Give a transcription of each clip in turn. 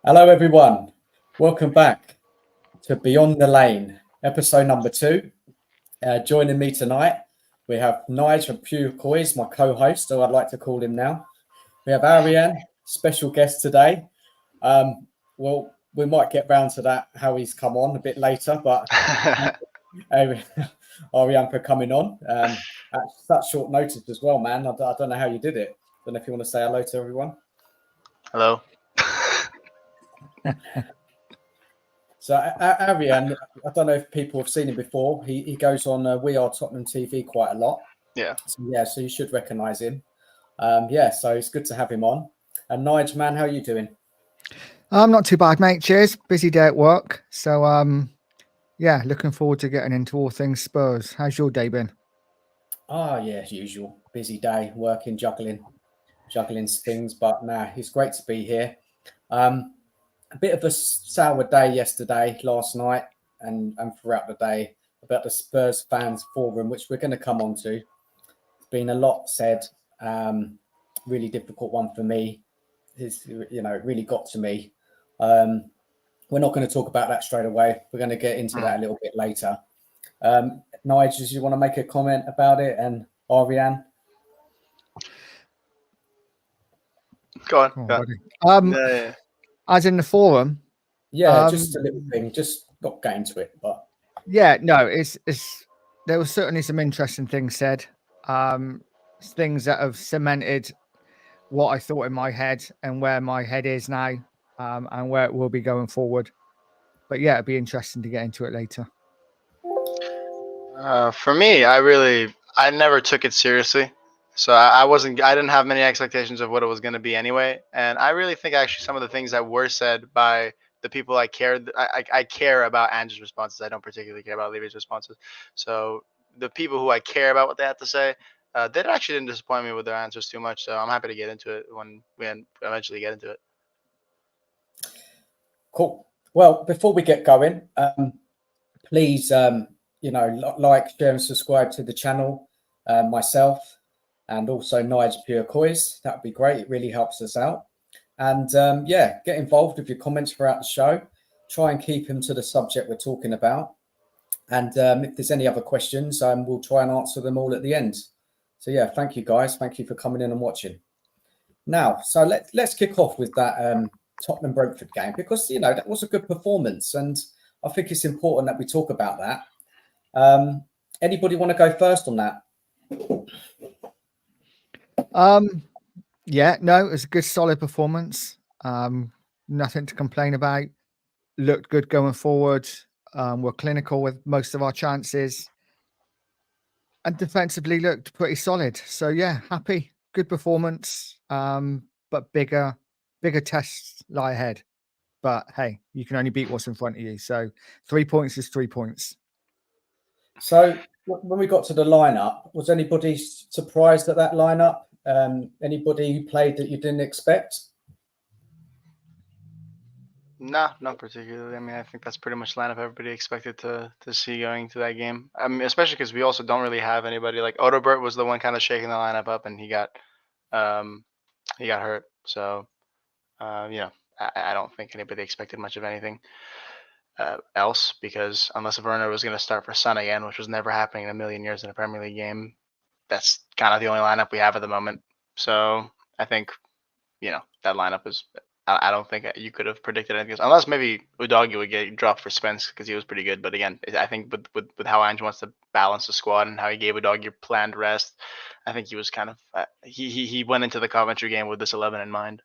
Hello, everyone. Welcome back to Beyond the Lane, episode number 2. Joining me tonight, we have Nige from Coys, my co-host, so I'd like to call him now. We have Ariane, special guest today. Well, we might get round to that, how he's come on a bit later, but Ariane for coming on at such short notice as well, man. I don't know how you did it. I don't know if you want to say hello to everyone. Hello. So Ariane, I don't know if people have seen him before. He goes on We Are Tottenham TV quite a lot. Yeah. So you should recognise him. So it's good to have him on. And Nige, man, how are you doing? I'm not too bad, mate. Cheers. Busy day at work. So looking forward to getting into all things Spurs. How's your day been? As usual. Busy day, working, juggling things. But it's great to be here. A bit of a sour day last night, and throughout the day about the Spurs fans forum, which we're going to come on to. It's been a lot said. Really difficult one for me. It really got to me. We're not going to talk about that straight away. We're going to get into that a little bit later. Nige, do you want to make a comment about it? And Ariane? Go on. Yeah. As in the forum? Yeah, just a little thing. Just not get into it, but it's there were certainly some interesting things said. Things that have cemented what I thought in my head and where my head is now, and where it will be going forward. But yeah, it'd be interesting to get into it later. For me, I never took it seriously. So I didn't have many expectations of what it was going to be anyway. And I really think actually some of the things that were said by the people I cared, I care about Andrew's responses. I don't particularly care about Levy's responses. So the people who I care about what they have to say, they actually didn't disappoint me with their answers too much. So I'm happy to get into it when we eventually get into it. Cool. Well, before we get going, please, like, share and subscribe to the channel, myself, and also Nige Pure Coys. That would be great. It really helps us out. And get involved with your comments throughout the show. Try and keep them to the subject we're talking about. And if there's any other questions, we'll try and answer them all at the end. So yeah, thank you guys. Thank you for coming in and watching. Now, so let's kick off with that Tottenham Brentford game, because that was a good performance, and I think it's important that we talk about that. Anybody want to go first on that? It was a good, solid performance. Nothing to complain about. Looked good going forward. We're clinical with most of our chances, and defensively looked pretty solid. So yeah, happy. Good performance. But bigger tests lie ahead. But hey, you can only beat what's in front of you. So 3 points is 3 points. So when we got to the lineup, was anybody surprised at that lineup? Anybody who played that you didn't expect? No, not particularly. I mean, I think that's pretty much the lineup everybody expected to see going to that game. I mean, especially because we also don't really have anybody. Like Odobert was the one kind of shaking the lineup up, and he got hurt. So, I don't think anybody expected much of anything else, because unless Werner was going to start for Son again, which was never happening in a million years in a Premier League game, that's kind of the only lineup we have at the moment. So I think, that lineup is. I don't think you could have predicted anything else, unless maybe Udogie would get dropped for Spence because he was pretty good. But again, I think with how Ange wants to balance the squad and how he gave Udogie planned rest, I think he was kind of he went into the Coventry game with this 11 in mind.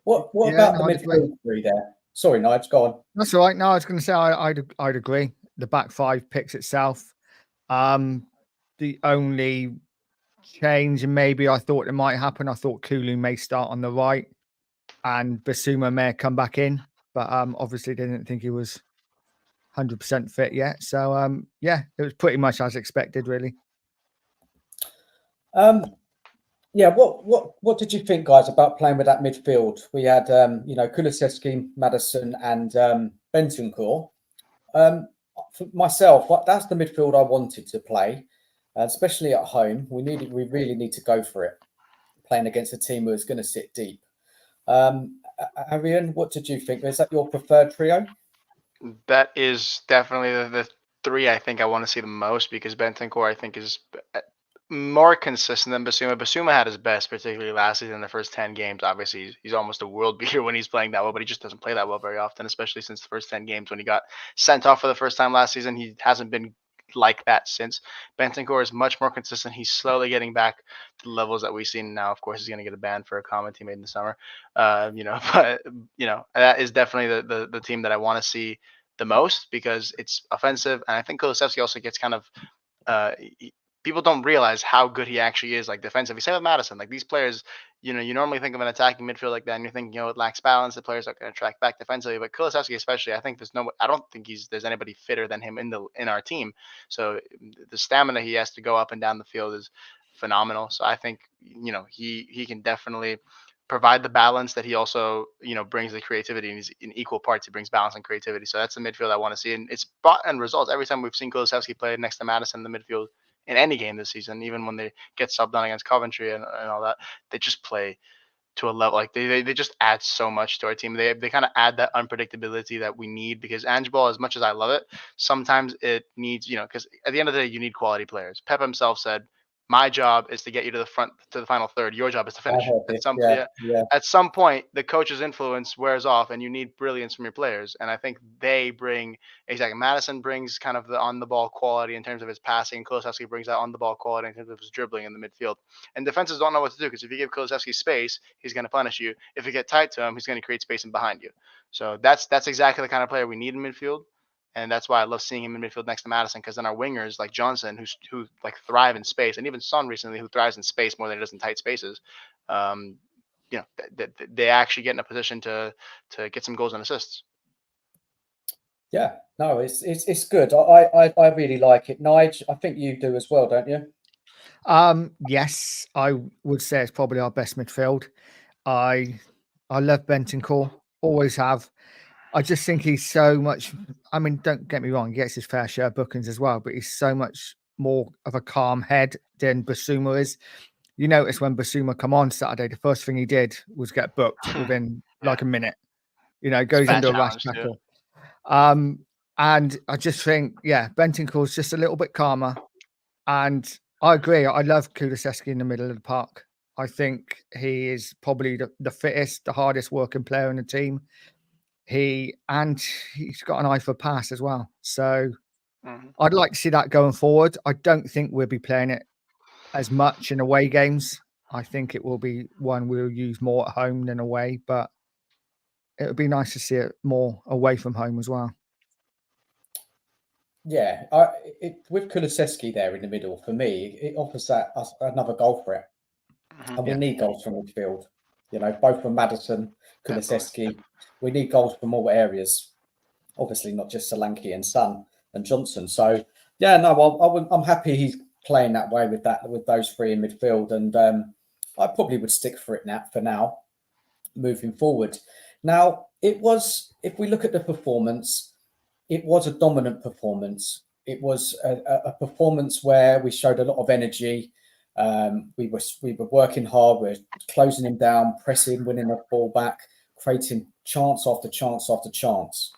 What about the midfield three there? Sorry, Nige, go on. That's all right. No, I was going to say I'd agree. The back five picks itself. The only change, and maybe I thought it might happen, I thought Kulu may start on the right and Basuma may come back in, but obviously didn't think he was 100% fit yet. So it was pretty much as expected, really. What did you think, guys, about playing with that midfield? We had Kulusevski, Maddison, and Bentancur. For myself, that's the midfield I wanted to play, especially at home. We really need to go for it, playing against a team who's going to sit deep. Arian, what did you think? Is that your preferred trio? That is definitely the three I think I want to see the most, because Bentancur I think is more consistent than Basuma. Basuma had his best, particularly last season in the first 10 games. Obviously, he's almost a world beater when he's playing that well, but he just doesn't play that well very often, especially since the first 10 games when he got sent off for the first time last season. He hasn't been like that since. Bentancur is much more consistent. He's slowly getting back to the levels that we've seen now. Of course, he's going to get a ban for a comment he made in the summer. But that is definitely the team that I want to see the most, because it's offensive, and I think Kulusevski also gets kind of people don't realize how good he actually is, like defensively. Same with Madison. Like these players, you normally think of an attacking midfield like that, and you're thinking, it lacks balance. The players are going to track back defensively, but Kulusevski especially, I don't think there's anybody fitter than him in our team. So the stamina he has to go up and down the field is phenomenal. So I think he can definitely provide the balance that he also brings the creativity, and he's in equal parts. He brings balance and creativity. So that's the midfield I want to see, and it's brought in results every time we've seen Kulusevski play next to Madison in the midfield in any game this season. Even when they get subbed on against Coventry and all that, they just play to a level, like they just add so much to our team. They kind of add that unpredictability that we need, because Ange Ball, as much as I love it, sometimes it needs, because at the end of the day, you need quality players. Pep himself said, my job is to get you to the final third. Your job is to finish. At some point, the coach's influence wears off, and you need brilliance from your players. And I think they bring exactly. Madison brings kind of the on the ball quality in terms of his passing. Kulusevski brings that on the ball quality in terms of his dribbling in the midfield. And defenses don't know what to do, because if you give Kulusevski space, he's going to punish you. If you get tight to him, he's going to create space in behind you. So that's exactly the kind of player we need in midfield. And that's why I love seeing him in midfield next to Madison, because then our wingers like Johnson, who like thrive in space, and even Son recently, who thrives in space more than he does in tight spaces, they actually get in a position to get some goals and assists. Yeah, no, it's good. I really like it. Nige, I think you do as well, don't you? Yes, I would say it's probably our best midfield. I love Bentancur, always have. I just think he's so much. I mean, don't get me wrong, he gets his fair share of bookings as well, but he's so much more of a calm head than Basuma is. You notice when Basuma come on Saturday, the first thing he did was get booked within like a minute. Goes into a rash tackle. And I just think, Bentancur's just a little bit calmer. And I agree. I love Kulusevski in the middle of the park. I think he is probably the fittest, the hardest working player in the team. He's got an eye for pass as well. So I'd like to see that going forward. I don't think we'll be playing it as much in away games. I think it will be one we'll use more at home than away, but it would be nice to see it more away from home as well. Yeah, with Kulusevski there in the middle, for me, it offers us another goal threat. And we need goals from midfield, both from Madison, Kulusevski. We need goals from all areas, obviously not just Solanke and Son and Johnson. So I'm happy he's playing that way with those three in midfield, and I probably would stick for it for now, moving forward. Now, if we look at the performance, it was a dominant performance. It was a performance where we showed a lot of energy. We were working hard. We're closing him down, pressing, winning the ball back, creating chance after chance after chance.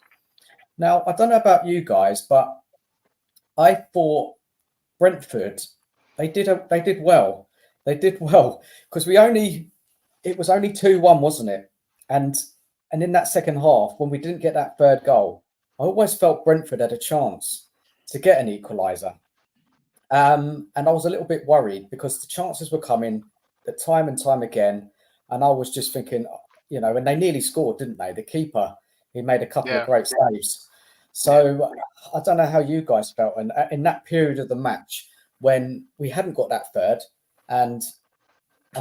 Now, I don't know about you guys, but I thought Brentford, they did well. They did well because it was only 2-1, wasn't it? And in that second half, when we didn't get that third goal, I always felt Brentford had a chance to get an equaliser. And I was a little bit worried because the chances were coming time and time again. And I was just thinking, and they nearly scored, didn't they? The keeper, he made a couple of great saves. So I don't know how you guys felt. And in that period of the match, when we hadn't got that third and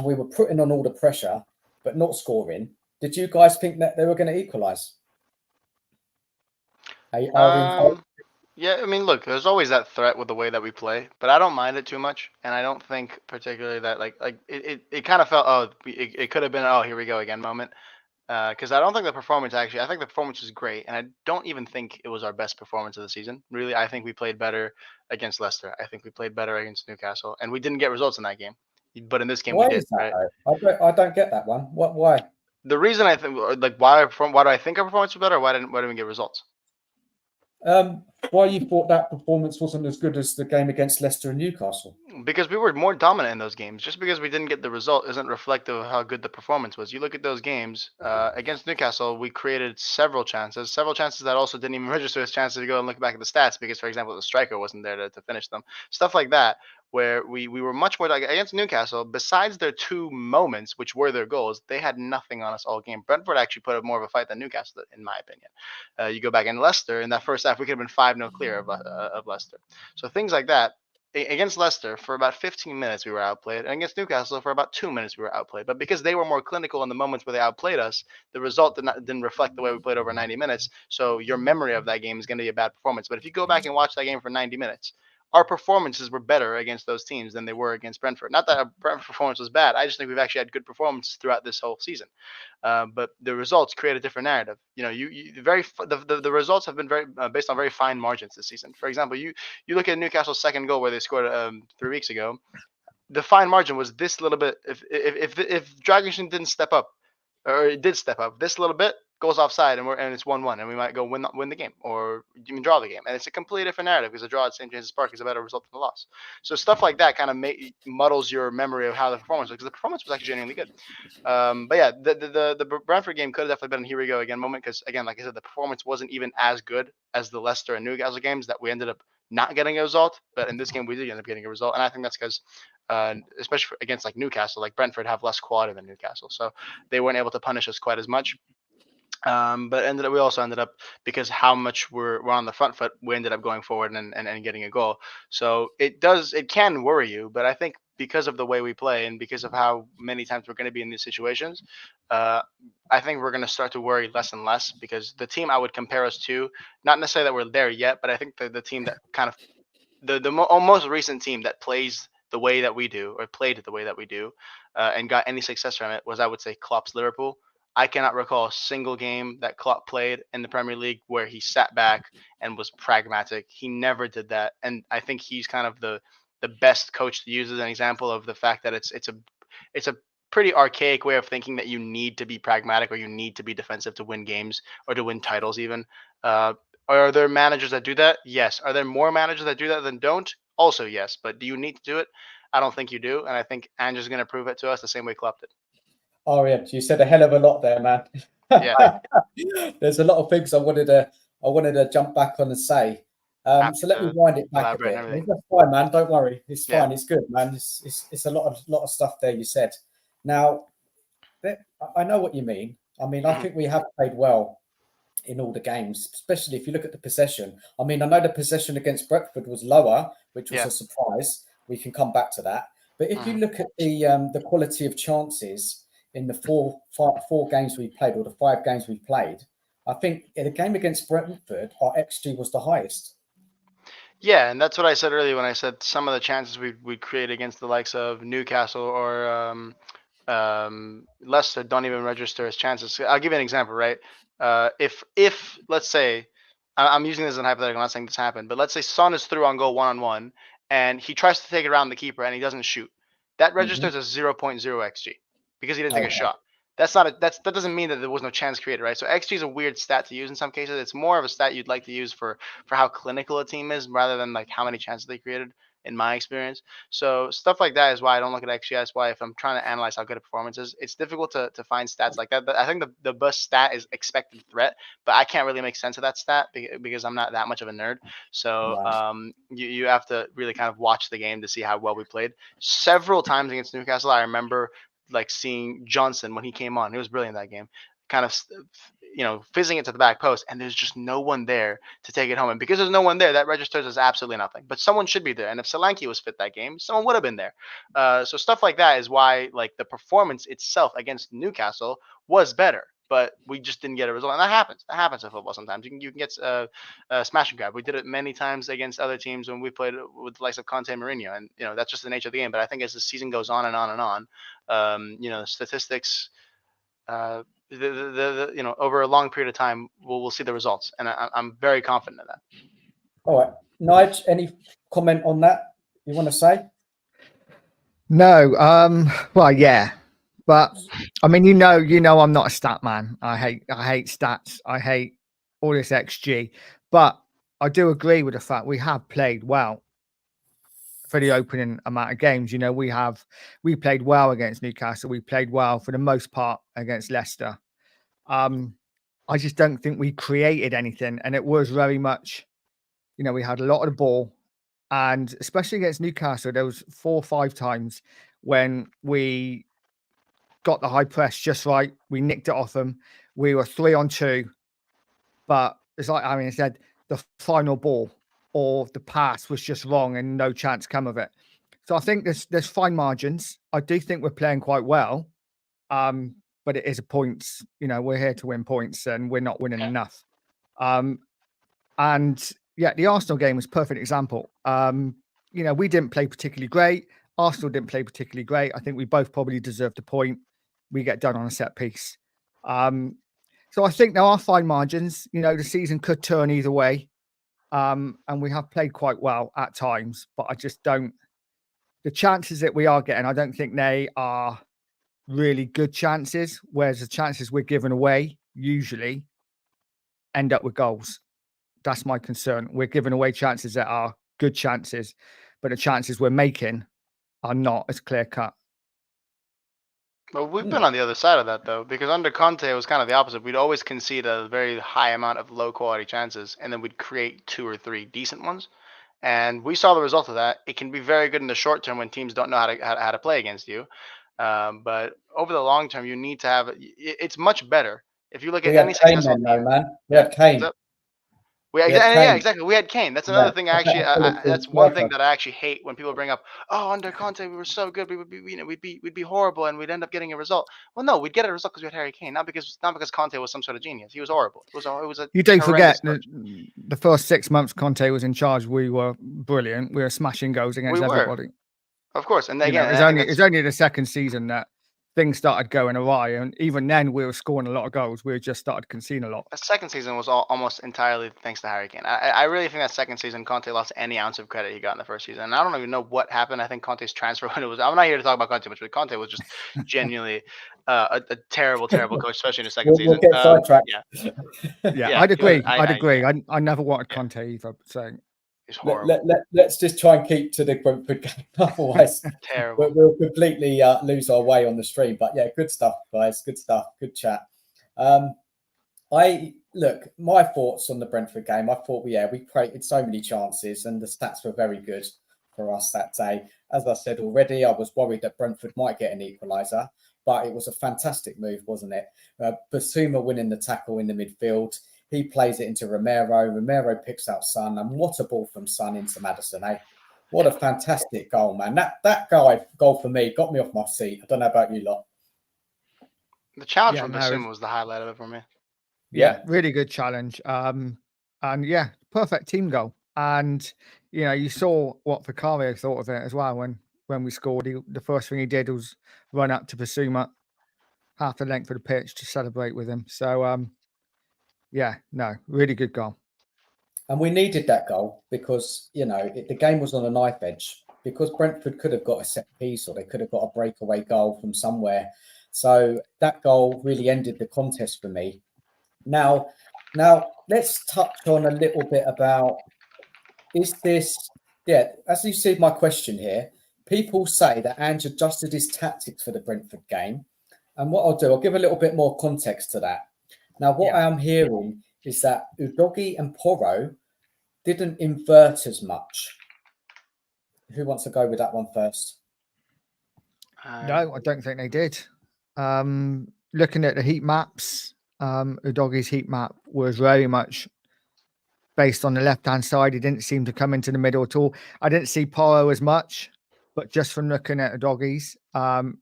we were putting on all the pressure, but not scoring, did you guys think that they were going to equalise? Yeah, I mean, look, there's always that threat with the way that we play, but I don't mind it too much, and I don't think particularly that like it kind of felt it could have been here we go again moment, because I don't think the performance I think the performance was great, and I don't even think it was our best performance of the season. Really, I think we played better against Leicester. I think we played better against Newcastle, and we didn't get results in that game, but in this game we did. Why is that? Right? I don't get that one. Why? the reason I think, like, why do I think our performance was better? Why didn't we get results? Why you thought that performance wasn't as good as the game against Leicester and Newcastle? Because we were more dominant in those games. Just because we didn't get the result isn't reflective of how good the performance was. You look at those games against Newcastle, we created several chances that also didn't even register as chances to go and look back at the stats because, for example, the striker wasn't there to finish them. Stuff like that, where we were much more like against Newcastle. Besides their 2 moments, which were their goals, they had nothing on us all game. Brentford actually put up more of a fight than Newcastle, in my opinion. You go back in Leicester, in that first half, we could have been 5-0 clear of Leicester. So things like that. Against Leicester, for about 15 minutes, we were outplayed. And against Newcastle, for about 2 minutes, we were outplayed. But because they were more clinical in the moments where they outplayed us, the result didn't reflect the way we played over 90 minutes. So your memory of that game is going to be a bad performance. But if you go back and watch that game for 90 minutes, our performances were better against those teams than they were against Brentford. Not that our Brentford performance was bad. I just think we've actually had good performances throughout this whole season. But the results create a different narrative. You know, the results have been very based on very fine margins this season. For example, you look at Newcastle's second goal where they scored 3 weeks ago. The fine margin was this little bit. If Dragonson didn't step up, or it did step up this little bit, goes offside, and it's 1-1, and we might go win the game, or even draw the game, and it's a completely different narrative because a draw at St. James's Park is a better result than a loss. So stuff like that kind of muddles your memory of how the performance was, because the performance was actually genuinely good. But yeah, the Brentford game could have definitely been a here we go again moment, because again, like I said, the performance wasn't even as good as the Leicester and Newcastle games that we ended up not getting a result. But in this game, we did end up getting a result, and I think that's because especially against like Newcastle, like Brentford have less quality than Newcastle, so they weren't able to punish us quite as much. But we also ended up, because how much we're on the front foot, we ended up going forward and getting a goal. So it can worry you, but I think because of the way we play and because of how many times we're going to be in these situations, I think we're going to start to worry less and less, because the team I would compare us to, not necessarily that we're there yet, but I think the team that kind of the most recent team that plays the way that we do, or played the way that we do, and got any success from it, was, I would say, Klopp's Liverpool. I cannot recall a single game that Klopp played in the Premier League where he sat back and was pragmatic. He never did that, and I think he's kind of the best coach to use as an example of the fact that it's a pretty archaic way of thinking that you need to be pragmatic or you need to be defensive to win games or to win titles even. Are there managers that do that? Yes. Are there more managers that do that than don't? Also, yes. But do you need to do it? I don't think you do, and I think Ange's going to prove it to us the same way Klopp did. Oh yeah, you said a hell of a lot there, man. Yeah. There's a lot of things I wanted to jump back on and say. So let me wind it back a bit. That's fine, man. Don't worry. It's fine. Yeah. It's good, man. It's a lot of stuff there you said. Now, I know what you mean. I mean, I think we have played well in all the games, especially if you look at the possession. I mean, I know the possession against Brentford was lower, which was a surprise. We can come back to that. But if you look at the quality of chances in the four games we played, or the 5 games we played, I think in a game against Brentford, our XG was the highest. Yeah, and that's what I said earlier when I said some of the chances we'd create against the likes of Newcastle or Leicester don't even register as chances. I'll give you an example, right? If let's say, I'm using this as an hypothetical, I'm not saying this happened, but let's say Son is through on goal 1-on-1 and he tries to take it around the keeper and he doesn't shoot. That registers as 0.0 XG because he didn't take a shot. That doesn't mean that there was no chance created, right? So XG is a weird stat to use in some cases. It's more of a stat you'd like to use for how clinical a team is rather than like how many chances they created, in my experience. So stuff like that is why I don't look at XG. That's why if I'm trying to analyze how good a performance is, it's difficult to find stats like that. But I think the best stat is expected threat, but I can't really make sense of that stat because I'm not that much of a nerd. So you have to really kind of watch the game to see how well we played. Several times against Newcastle, I remember like seeing Johnson when he came on. He was brilliant that game. Kind of, fizzing it to the back post, and there's just no one there to take it home. And because there's no one there, that registers as absolutely nothing. But someone should be there. And if Solanke was fit that game, someone would have been there. So stuff like that is why, like, the performance itself against Newcastle was better, but we just didn't get a result. And that happens. That happens in football sometimes. You can get a smash and grab. We did it many times against other teams when we played with the likes of Conte and Mourinho, and that's just the nature of the game. But I think as the season goes on and on and on, statistics. Over a long period of time, we'll see the results, and I'm very confident in that. All right, Nige, any comment on that you want to say? No. Well, yeah. But I mean, you know, I'm not a stat man. I hate stats. I hate all this XG. But I do agree with the fact we have played well for the opening amount of games. You know, we played well against Newcastle. We played well for the most part against Leicester. I just don't think we created anything, and it was very much, you know, we had a lot of the ball, and especially against Newcastle, there was 4 or 5 times when we got the high press just right. We nicked it off them. We were 3 on 2, but it's like Aaron said, the final ball or the pass was just wrong and no chance come of it. So I think there's fine margins. I do think we're playing quite well, but it is a points. You know, we're here to win points, and we're not winning enough. And yeah, the Arsenal game was a perfect example. You know, we didn't play particularly great. Arsenal didn't play particularly great. I think we both probably deserved a point. We get done on a set piece. So I think there are fine margins. You know, the season could turn either way. And we have played quite well at times, but I just don't. The chances that we are getting, I don't think they are really good chances, whereas the chances we're giving away usually end up with goals. That's my concern. We're giving away chances that are good chances, but the chances we're making are not as clear cut. But we've been on the other side of that, though, because under Conte, it was kind of the opposite. We'd always concede a very high amount of low-quality chances, and then we'd create 2 or 3 decent ones. And we saw the result of that. It can be very good in the short term when teams don't know how to play against you. But over the long term, you need to have. It's much better if you look We at had any Kane successful then, though, team. man. We Yeah. had Kane. So We had yeah, Kane. exactly. We had Kane. That's Yeah. another thing I actually. That's one thing Striker. that I actually hate when people bring up. Oh, under Conte, we were so good. We would be, you know, we'd be horrible, and we'd end up getting a result. Well, no, we'd get a result because we had Harry Kane, not because Conte was some sort of genius. He was horrible. It was a You don't horrendous forget coach. the first 6 months Conte was in charge. We were brilliant. We were smashing goals against We were, everybody. of course, and You know, again, and I think it's only the second season that things started going awry, and even then we were scoring a lot of goals. We just started conceding a lot. the second season was almost entirely thanks to Harry Kane. I really think that second season Conte lost any ounce of credit he got in the first season. And I don't even know what happened. I think Conte's transfer window was. I'm not here to talk about Conte much, but Conte was just genuinely a terrible coach, especially in the second We'll season. get sidetracked. Yeah, I'd agree. I'd agree. Yeah. I never wanted Conte either. So It's horrible. Let's just try and keep to the Brentford game. Otherwise, Terrible. we'll completely lose our way on the stream. But yeah, good stuff, guys. Good stuff. Good chat. My thoughts on the Brentford game. I thought we created so many chances, and the stats were very good for us that day. As I said already, I was worried that Brentford might get an equaliser, but it was a fantastic move, wasn't it? Basuma winning the tackle in the midfield. He plays it into Romero. Romero picks out Son, and what a ball from Son into Maddison, eh? What a fantastic goal, man. That goal for me got me off my seat. I don't know about you lot. The challenge from Basuma was the highlight of it for me. Yeah, really good challenge. And yeah, perfect team goal. And you know, you saw what Vicario thought of it as well when we scored. The first thing he did was run up to Basuma, half the length of the pitch, to celebrate with him. So yeah, no, really good goal. And we needed that goal because, you know, the game was on a knife edge, because Brentford could have got a set piece or they could have got a breakaway goal from somewhere. So that goal really ended the contest for me. Now let's touch on a little bit about, as you see my question here, people say that Ange adjusted his tactics for the Brentford game. And what I'll do, I'll give a little bit more context to that. Now, what I am hearing is that Udogie and Porro didn't invert as much. Who wants to go with that one first? No, I don't think they did. Looking at the heat maps, Udogie's heat map was very much based on the left-hand side. He didn't seem to come into the middle at all. I didn't see Porro as much, but just from looking at Udogie's,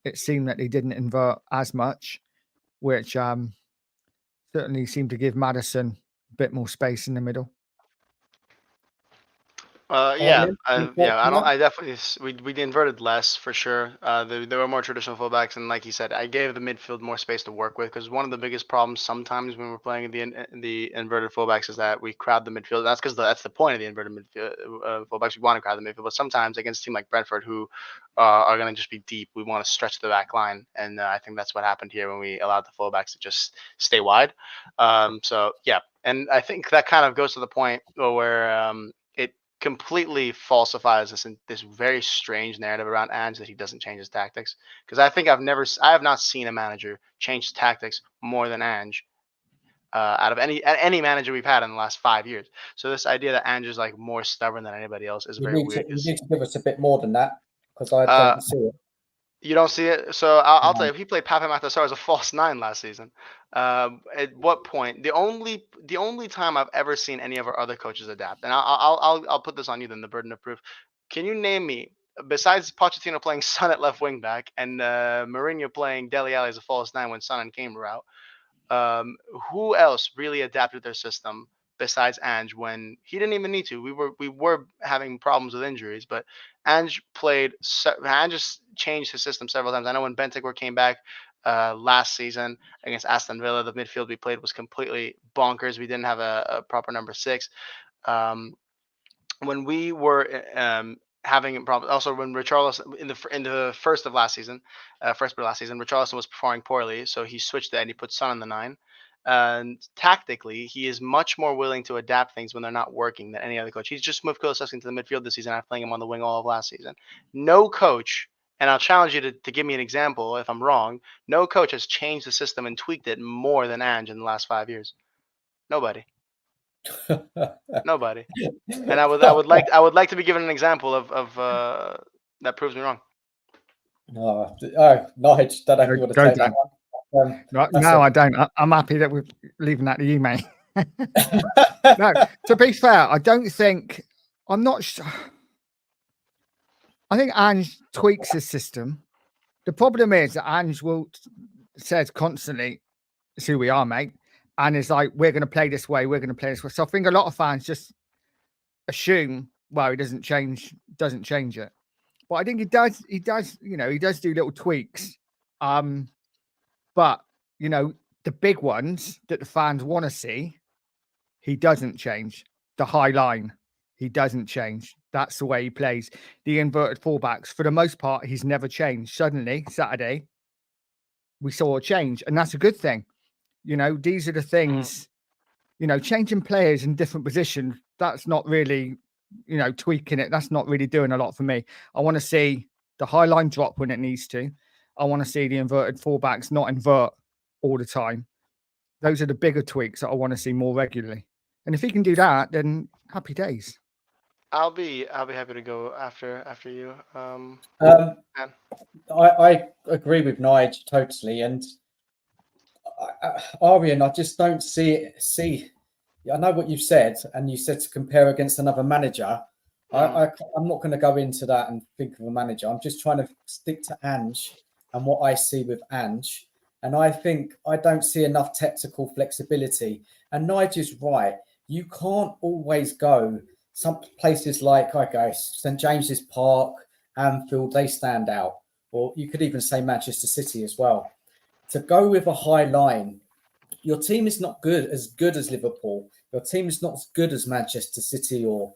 it seemed that he didn't invert as much, which certainly seemed to give Maddison a bit more space in the middle. Yeah, Ian, any thoughts yeah. on that? I definitely we inverted less for sure. There were more traditional fullbacks, and like you said, I gave the midfield more space to work with because one of the biggest problems sometimes when we're playing the inverted fullbacks is that we crowd the midfield. That's because that's the point of the inverted midfield fullbacks. We want to crowd the midfield, but sometimes against a team like Brentford, who are going to just be deep, we want to stretch the back line, and I think that's what happened here when we allowed the fullbacks to just stay wide. So yeah, and I think that kind of goes to the point where it completely falsifies this very strange narrative around Ange that he doesn't change his tactics. Because I think I have not seen a manager change his tactics more than Ange out of any manager we've had in the last 5 years. So this idea that Ange is like more stubborn than anybody else is very weird. You need to give us a bit more than that because I Uh, don't see it. You don't see it, so I'll tell No. you. He played Pape Matar as a false nine last season. At what point? The only time I've ever seen any of our other coaches adapt, and I'll put this on you then, the burden of proof. Can you name me, besides Pochettino playing Son at left wing back and Mourinho playing Dele Alli as a false nine when Son and Kane were out? Um, who else really adapted their system besides Ange when he didn't even need to? We were having problems with injuries, but Ange just changed his system several times. I know when Bentancur came back last season against Aston Villa, the midfield we played was completely bonkers. We didn't have a proper number 6. Um, when we were having problems, also when Richarlison in the first of last season, first part of last season, Richarlison was performing poorly, so he switched it and he put Son on the 9. And tactically, he is much more willing to adapt things when they're not working than any other coach. He's just moved Kulusevski into the midfield this season after playing him on the wing all of last season. No coach, and I'll challenge you to give me an example if I'm wrong. No coach has changed the system and tweaked it more than Ange in the last 5 years. Nobody. Nobody. And I would like to be given an example of that proves me wrong. Oh, Nige, don't know if you want to Go take that Dan. one. No, I don't. I'm happy that we're leaving that to you, mate. No, to be fair, I don't think I'm not. I think Ange tweaks his system. The problem is that Ange says constantly, "It's who we are, mate," and it's like we're going to play this way. We're going to play this way. So I think a lot of fans just assume, well, he doesn't change it. But I think he does. He does. He does do little tweaks. But the big ones that the fans want to see, he doesn't change. The high line, he doesn't change. That's the way he plays. The inverted fullbacks, for the most part, he's never changed. Suddenly, Saturday, we saw a change, and that's a good thing. These are the things. Changing players in different positions. That's not really, tweaking it. That's not really doing a lot for me. I want to see the high line drop when it needs to. I want to see the inverted fullbacks not invert all the time. Those are the bigger tweaks that I want to see more regularly. And if he can do that, then happy days. I'll be happy to go after you. I agree with Nige totally, and Arian, I just don't see. I know what you've said, and you said to compare against another manager. I'm not going to go into that and think of a manager. I'm just trying to stick to Ange and what I see with Ange. And I think I don't see enough technical flexibility. And Nigel's right. You can't always go some places like, St. James's Park, Anfield, they stand out. Or you could even say Manchester City as well. To go with a high line, your team is not as good as Liverpool. Your team is not as good as Manchester City or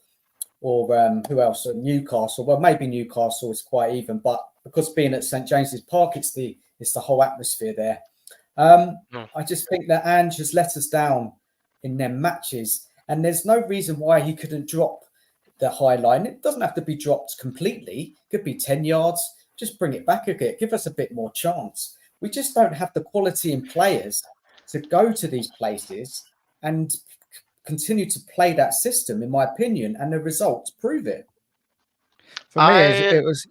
who else? Newcastle. Well, maybe Newcastle is quite even, but because being at St. James's Park, it's the whole atmosphere there. I just think that Ange has let us down in them matches, and there's no reason why he couldn't drop the high line. It doesn't have to be dropped completely. It could be 10 yards. Just bring it back a bit. Give us a bit more chance. We just don't have the quality in players to go to these places and continue to play that system, in my opinion, and the results prove it. For me,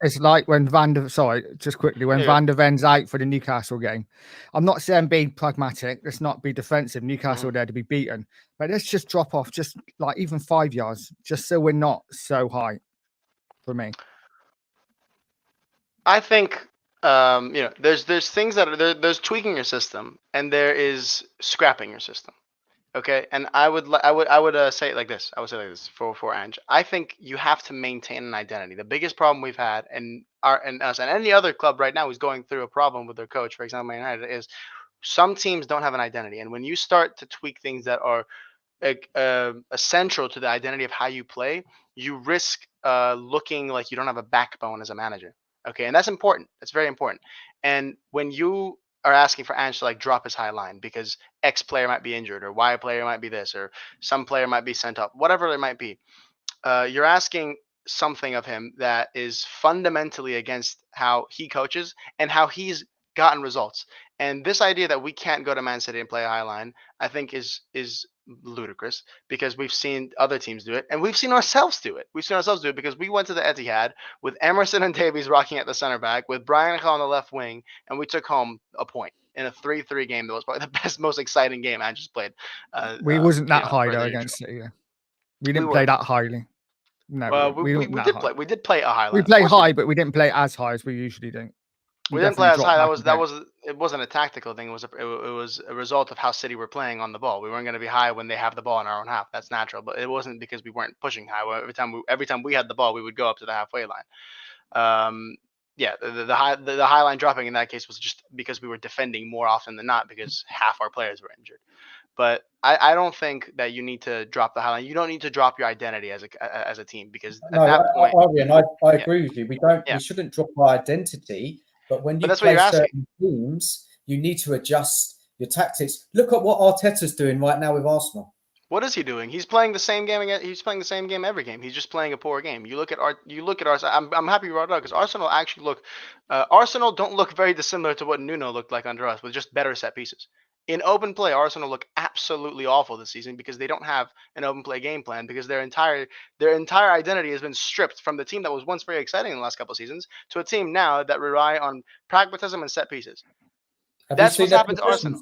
it's like when Van der Ven's out for the Newcastle game. I'm not saying be pragmatic. Let's not be defensive. Newcastle there to be beaten, but let's just drop off, just like even 5 yards, just so we're not so high. For me, I think there's things that there's tweaking your system and there is scrapping your system. Okay, and I would say it like this. I would say like this for Ange. I think you have to maintain an identity. The biggest problem we've had, and us and any other club right now who's going through a problem with their coach, for example, Man United, is some teams don't have an identity, and when you start to tweak things that are essential to the identity of how you play, you risk looking like you don't have a backbone as a manager. Okay, and that's important. That's very important. And when you are asking for Ange to like drop his high line because X player might be injured or Y player might be this or some player might be sent up, whatever it might be, you're asking something of him that is fundamentally against how he coaches and how he's gotten results. And this idea that we can't go to Man City and play a high line, I think is ludicrous because we've seen other teams do it and we've seen ourselves do it. We've seen ourselves do it because we went to the Etihad with Emerson and Davies rocking at the center back, with Brian Hill on the left wing, and we took home a point in a 3-3 game that was probably the best, most exciting game I just played. We wasn't that you know, high for though the against intro. City. We We didn't play were. that highly. No, Well, we we, weren't we that did high. play. We did play a high We line. Of play course we high, did. but we didn't play as high as we usually do. We didn't play definitely as dropped high. back a bit. It wasn't a tactical thing. It was a result of how City were playing on the ball. We weren't going to be high when they have the ball in our own half. That's natural, but it wasn't because we weren't pushing high. Every time we had the ball, we would go up to the halfway line. Yeah, the high line dropping in that case was just because we were defending more often than not because half our players were injured. But I don't think that you need to drop the high line. You don't need to drop your identity as a team because at No, that point, Arian, I yeah, agree with you. yeah. We shouldn't drop our identity, but when But you that's what play you're asking. certain teams, you need to adjust your tactics. Look at what Arteta's doing right now with Arsenal. What is he doing? He's playing the same game again. He's playing the same game every game. He's just playing a poor game. You look at Arsenal. I'm happy you brought it up because Arsenal actually look. Arsenal don't look very dissimilar to what Nuno looked like under us, with just better set pieces. In open play, Arsenal look absolutely awful this season because they don't have an open play game plan because their entire identity has been stripped from the team that was once very exciting in the last couple of seasons to a team now that rely on pragmatism and set pieces. That's what's happened to Arsenal.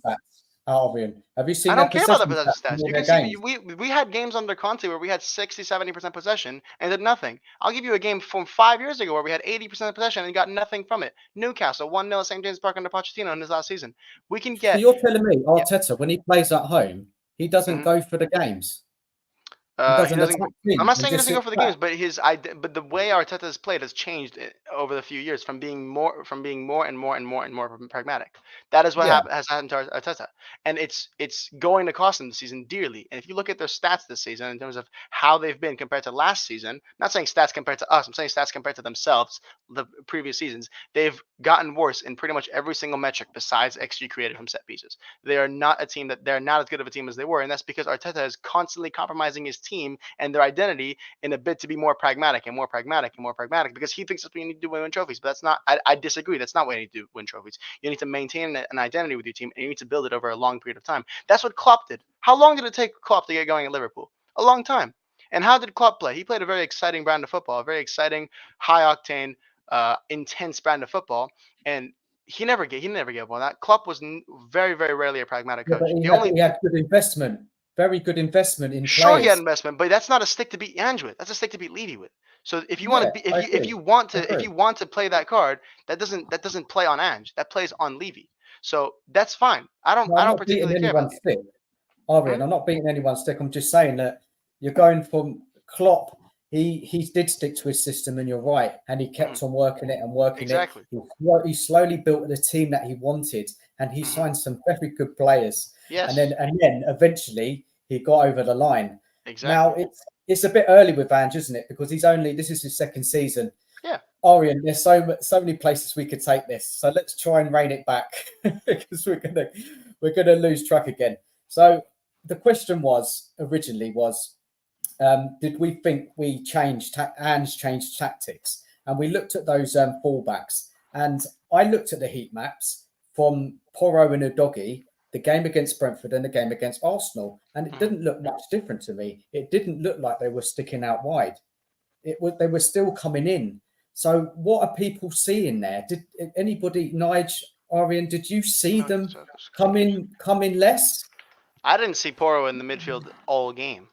Arian, have you seen I their don't care about the possession possession stats in stats. all You their can see games? we had games under Conte where we had 60, 70% possession and did nothing. I'll give you a game from 5 years ago where we had 80% possession and got nothing from it. Newcastle 1-0 at St. James Park under Pochettino in his last season. We can So get. you're telling me Yeah. Arteta, when he plays at home, he doesn't go for the games? He He doesn't doesn't. attack I'm teams not and saying he just doesn't go sit for the games, back. but the way Arteta has played has changed over the few years from being more and more pragmatic. That is what Yeah. has happened to Arteta, and it's going to cost them this season dearly. And if you look at their stats this season in terms of how they've been compared to last season, not saying stats compared to us, I'm saying stats compared to themselves, the previous seasons, they've gotten worse in pretty much every single metric besides XG created from set pieces. They are not a team they're not as good of a team as they were, and that's because Arteta is constantly compromising his team and their identity in a bid to be more pragmatic and more pragmatic and more pragmatic because he thinks that's what you need to do to win trophies. But that's not. I disagree. That's not what you need to do to win trophies. You need to maintain an identity with your team and you need to build it over a long period of time. That's what Klopp did. How long did it take Klopp to get going at Liverpool? A long time. And how did Klopp play? He played a very exciting brand of football, a very exciting, high octane, intense brand of football, and he never gave up on that. Klopp was very, very rarely a pragmatic Yeah, coach. but he had good investment, very good investment in Sure, he had players. investment, but that's not a stick to beat Ange with. That's a stick to beat Levy with. So if you want to be, I if agree. you want I to, if agree. you want to play that card, that doesn't play on Ange. That plays on Levy. So that's fine. I don't I'm not beating particularly care about anyone's stick, Arian. I'm not beating anyone's stick. I'm just saying that you're going from Klopp. He did stick to his system, and you're right. And he kept on working it and working Exactly. it. He slowly built the team that he wanted, and he signed some very good players. Yes. And then eventually he got over the line. Exactly. Now it's a bit early with Ange, isn't it? Because this is his second season. Yeah. Arian, there's so many places we could take this. So let's try and rein it back because we're gonna lose track again. So the question originally was, did we think we Ange changed tactics? And we looked at those fullbacks, and I looked at the heat maps from Porro and Udogie, the game against Brentford and the game against Arsenal, and it didn't look much different to me. It didn't look like they were sticking out wide. They were still coming in. So what are people seeing there? Did anybody, Nige, Arian, did you see them come in less? I didn't see Porro in the midfield all game,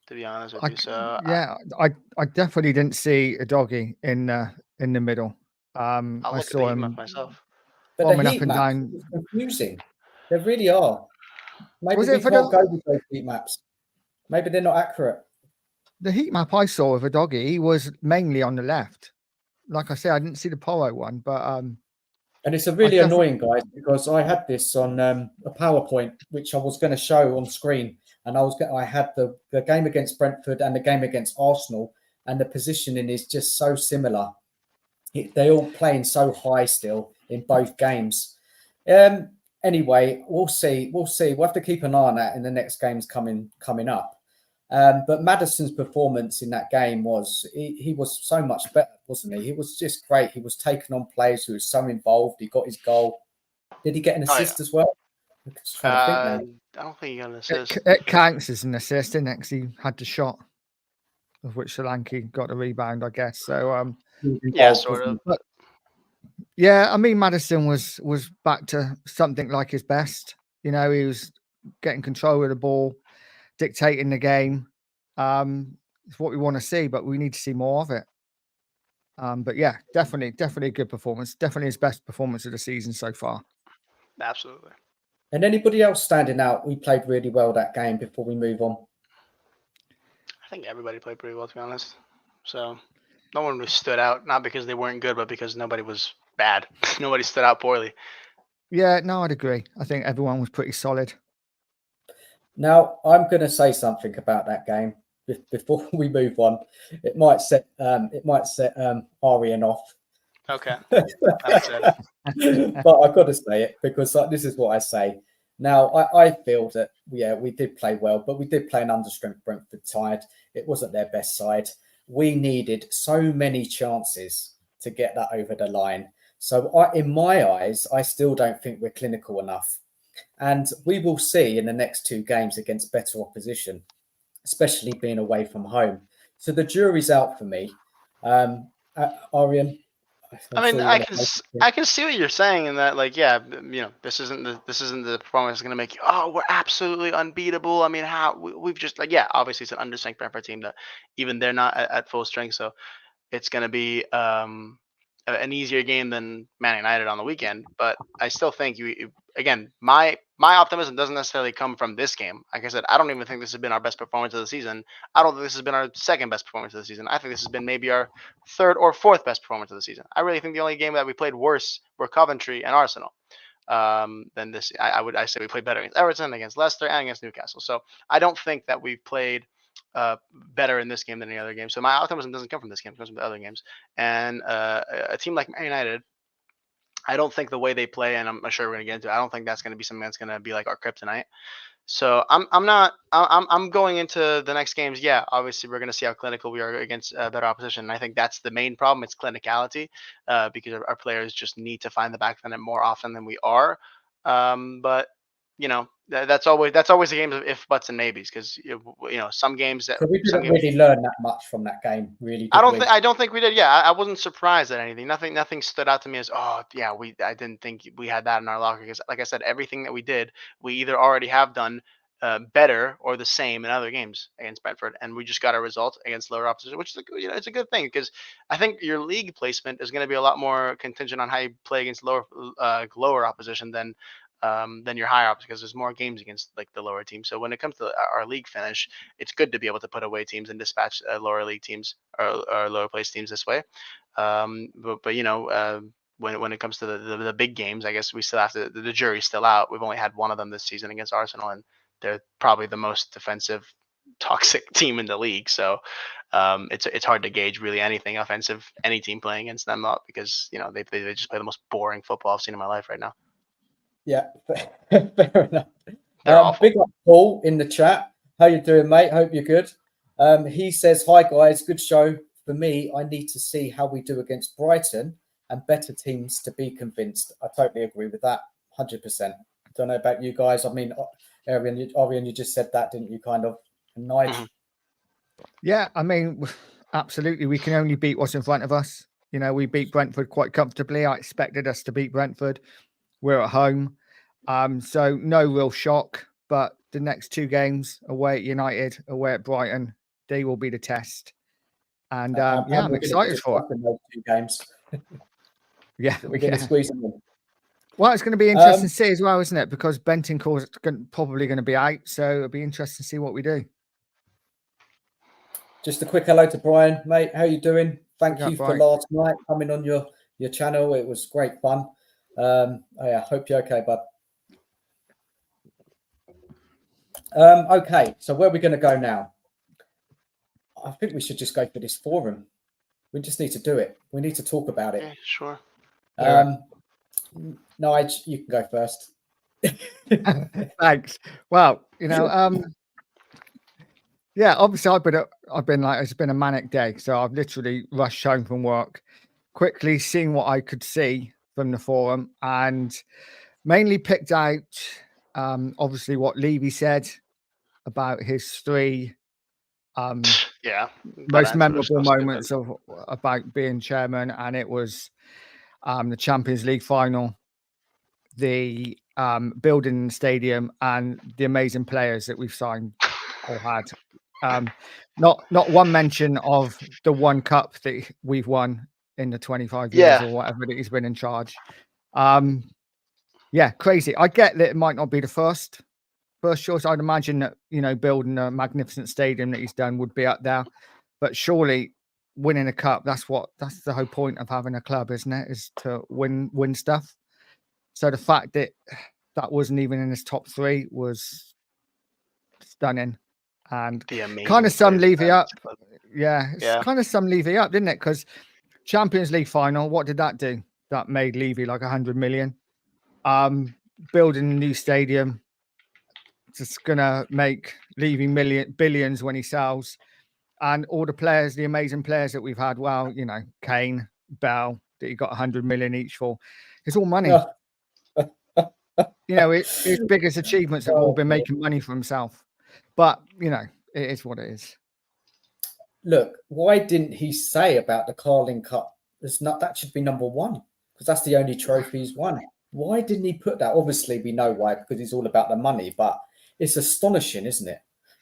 to be honest with you. So I definitely didn't see a doggy in the middle. I saw him myself. But bombing the up heat and maps down. is confusing. They really are. Maybe Was we it for can't the go with those heat maps. Maybe they're not accurate. heat map I saw of a doggy? He was mainly on the left. Like I say, I didn't see the Polo one, but And it's a I really definitely- annoying, guys, because I had this on a PowerPoint, which I was going to show on screen, and I had the game against Brentford and the game against Arsenal, and the positioning is just so similar. They all playing so high still in both games. Anyway, we'll see. We'll have to keep an eye on that in the next games coming up. But Maddison's performance in that game he was so much better, wasn't he? He was just great. He was taking on players who was so involved. He got his goal. Did he get an assist as well? I'm just trying to think now. I don't think he got an assist. it counts as an assist, didn't it? 'Cause he had the shot, of which Solanke got the rebound, I guess. So He was Yeah, involved, sort wasn't of. yeah, I mean, Maddison was back to something like his best. You know, he was getting control of the ball, dictating the game. It's what we want to see, but we need to see more of it. But yeah, definitely a good performance. Definitely his best performance of the season so far. Absolutely. And anybody else standing out? We played really well that game before we move on. I think everybody played pretty well, to be honest. So no one really stood out, not because they weren't good, but because nobody was bad. Nobody stood out poorly. Yeah, no, I'd agree. I think everyone was pretty solid. Now, I'm going to say something about that game before we move on. It might set Arian off. Okay. I'm excited. But I've got to say it because this is what I say. Now, I feel that, we did play well, but we did play an understrength Brentford side. It wasn't their best side. We needed so many chances to get that over the line. So in my eyes, I still don't think we're clinical enough. And we will see in the next two games against better opposition, especially being away from home. So the jury's out for me. Arian, I mean, I can see what you're saying in that, like, yeah, this isn't the performance that's gonna make you, oh, we're absolutely unbeatable. I mean, we've just, like, yeah, obviously it's an understrength Brentford team that even they're not at full strength, so it's gonna be an easier game than Man United on the weekend. But I still think again, my optimism doesn't necessarily come from this game. Like I said, I don't even think this has been our best performance of the season. I don't think this has been our second best performance of the season. I think this has been maybe our third or fourth best performance of the season. I really think the only game that we played worse were Coventry and Arsenal. Than this, I say we played better against Everton, against Leicester, and against Newcastle. So I don't think that we've played better in this game than any other game. So my optimism doesn't come from this game; it comes from the other games. And a team like Man United, I don't think the way they play, and I'm sure we're going to get into it, I don't think that's going to be something that's going to be like our kryptonite. So I'm going into the next games. Yeah, obviously we're going to see how clinical we are against better opposition. And I think that's the main problem. It's clinicality, because our players just need to find the back of the net more often than we are. But that's always a game of if, buts, and maybes, because some games that So we didn't really learn that much from that game, really. I don't think we did. Yeah, I wasn't surprised at anything. Nothing stood out to me as, oh yeah, I didn't think we had that in our locker. Because like I said, everything that we did, we either already have done better or the same in other games against Brentford, and we just got a result against lower opposition, which is it's a good thing, because I think your league placement is going to be a lot more contingent on how you play against lower opposition than your higher ups, because there's more games against like the lower teams. So when it comes to our league finish, it's good to be able to put away teams and dispatch lower league teams or lower place teams this way. But when it comes to the big games, I guess we still have to. The jury's still out. We've only had one of them this season against Arsenal, and they're probably the most defensive, toxic team in the league. So it's hard to gauge really anything offensive, any team playing against them up, because they just play the most boring football I've seen in my life right now. Yeah, fair enough. They're awful. Big up Paul in the chat. How you doing, mate? Hope you're good. He says, "Hi guys, good show. For me, I need to see how we do against Brighton and better teams to be convinced." I totally agree with that, 100%. Don't know about you guys. I mean, Arian, you just said that, didn't you? Kind of, Nige. Mhm. Yeah, I mean, absolutely. We can only beat what's in front of us. We beat Brentford quite comfortably. I expected us to beat Brentford. We're at home. So no real shock. But the next two games, away at United, away at Brighton, they will be the test. And I'm excited for it. In those two games. Yeah, We're going to squeeze them in. Well, it's going to be interesting to see as well, isn't it? Because Bentancur's probably going to be out, so it'll be interesting to see what we do. Just a quick hello to Brian, mate. How you doing? Thank you for Brian. last night coming on your channel. It was great fun. I hope you're okay, bud. Okay, so where are we going to go now? I think we should just go for this forum. We just need to do it. We need to talk about it. Yeah, sure. Nige, you can go first. Thanks. Well, yeah, obviously I've been like, it's been a manic day. So I've literally rushed home from work, quickly seeing what I could see from the forum, and mainly picked out obviously what Levy said about his three most memorable moments about being chairman, and it was the Champions League final, the building the stadium, and the amazing players that we've signed or had. Not one mention of the one cup that we've won in the 25 years or whatever that he's been in charge. Yeah, crazy. I get that it might not be the first choice. I'd imagine that, building a magnificent stadium that he's done would be up there, but surely winning a cup, that's the whole point of having a club, isn't it? Is to win stuff. So the fact that that wasn't even in his top three was stunning, and kind of summed Levy up. Yeah, kind of summed Levy up, didn't it? Because Champions League final, what did that do? That made Levy like 100 million. Building a new stadium, just gonna make Levy billions when he sells. And all the players, the amazing players that we've had, well, Kane, Bell, that he got 100 million each for, it's all money. His biggest achievements have all been making money for himself. But, it is what it is. Look, why didn't he say about the Carling Cup? That should be number one, because that's the only trophy he's won. Why didn't he put that? Obviously, we know why, because it's all about the money, but it's astonishing, isn't it?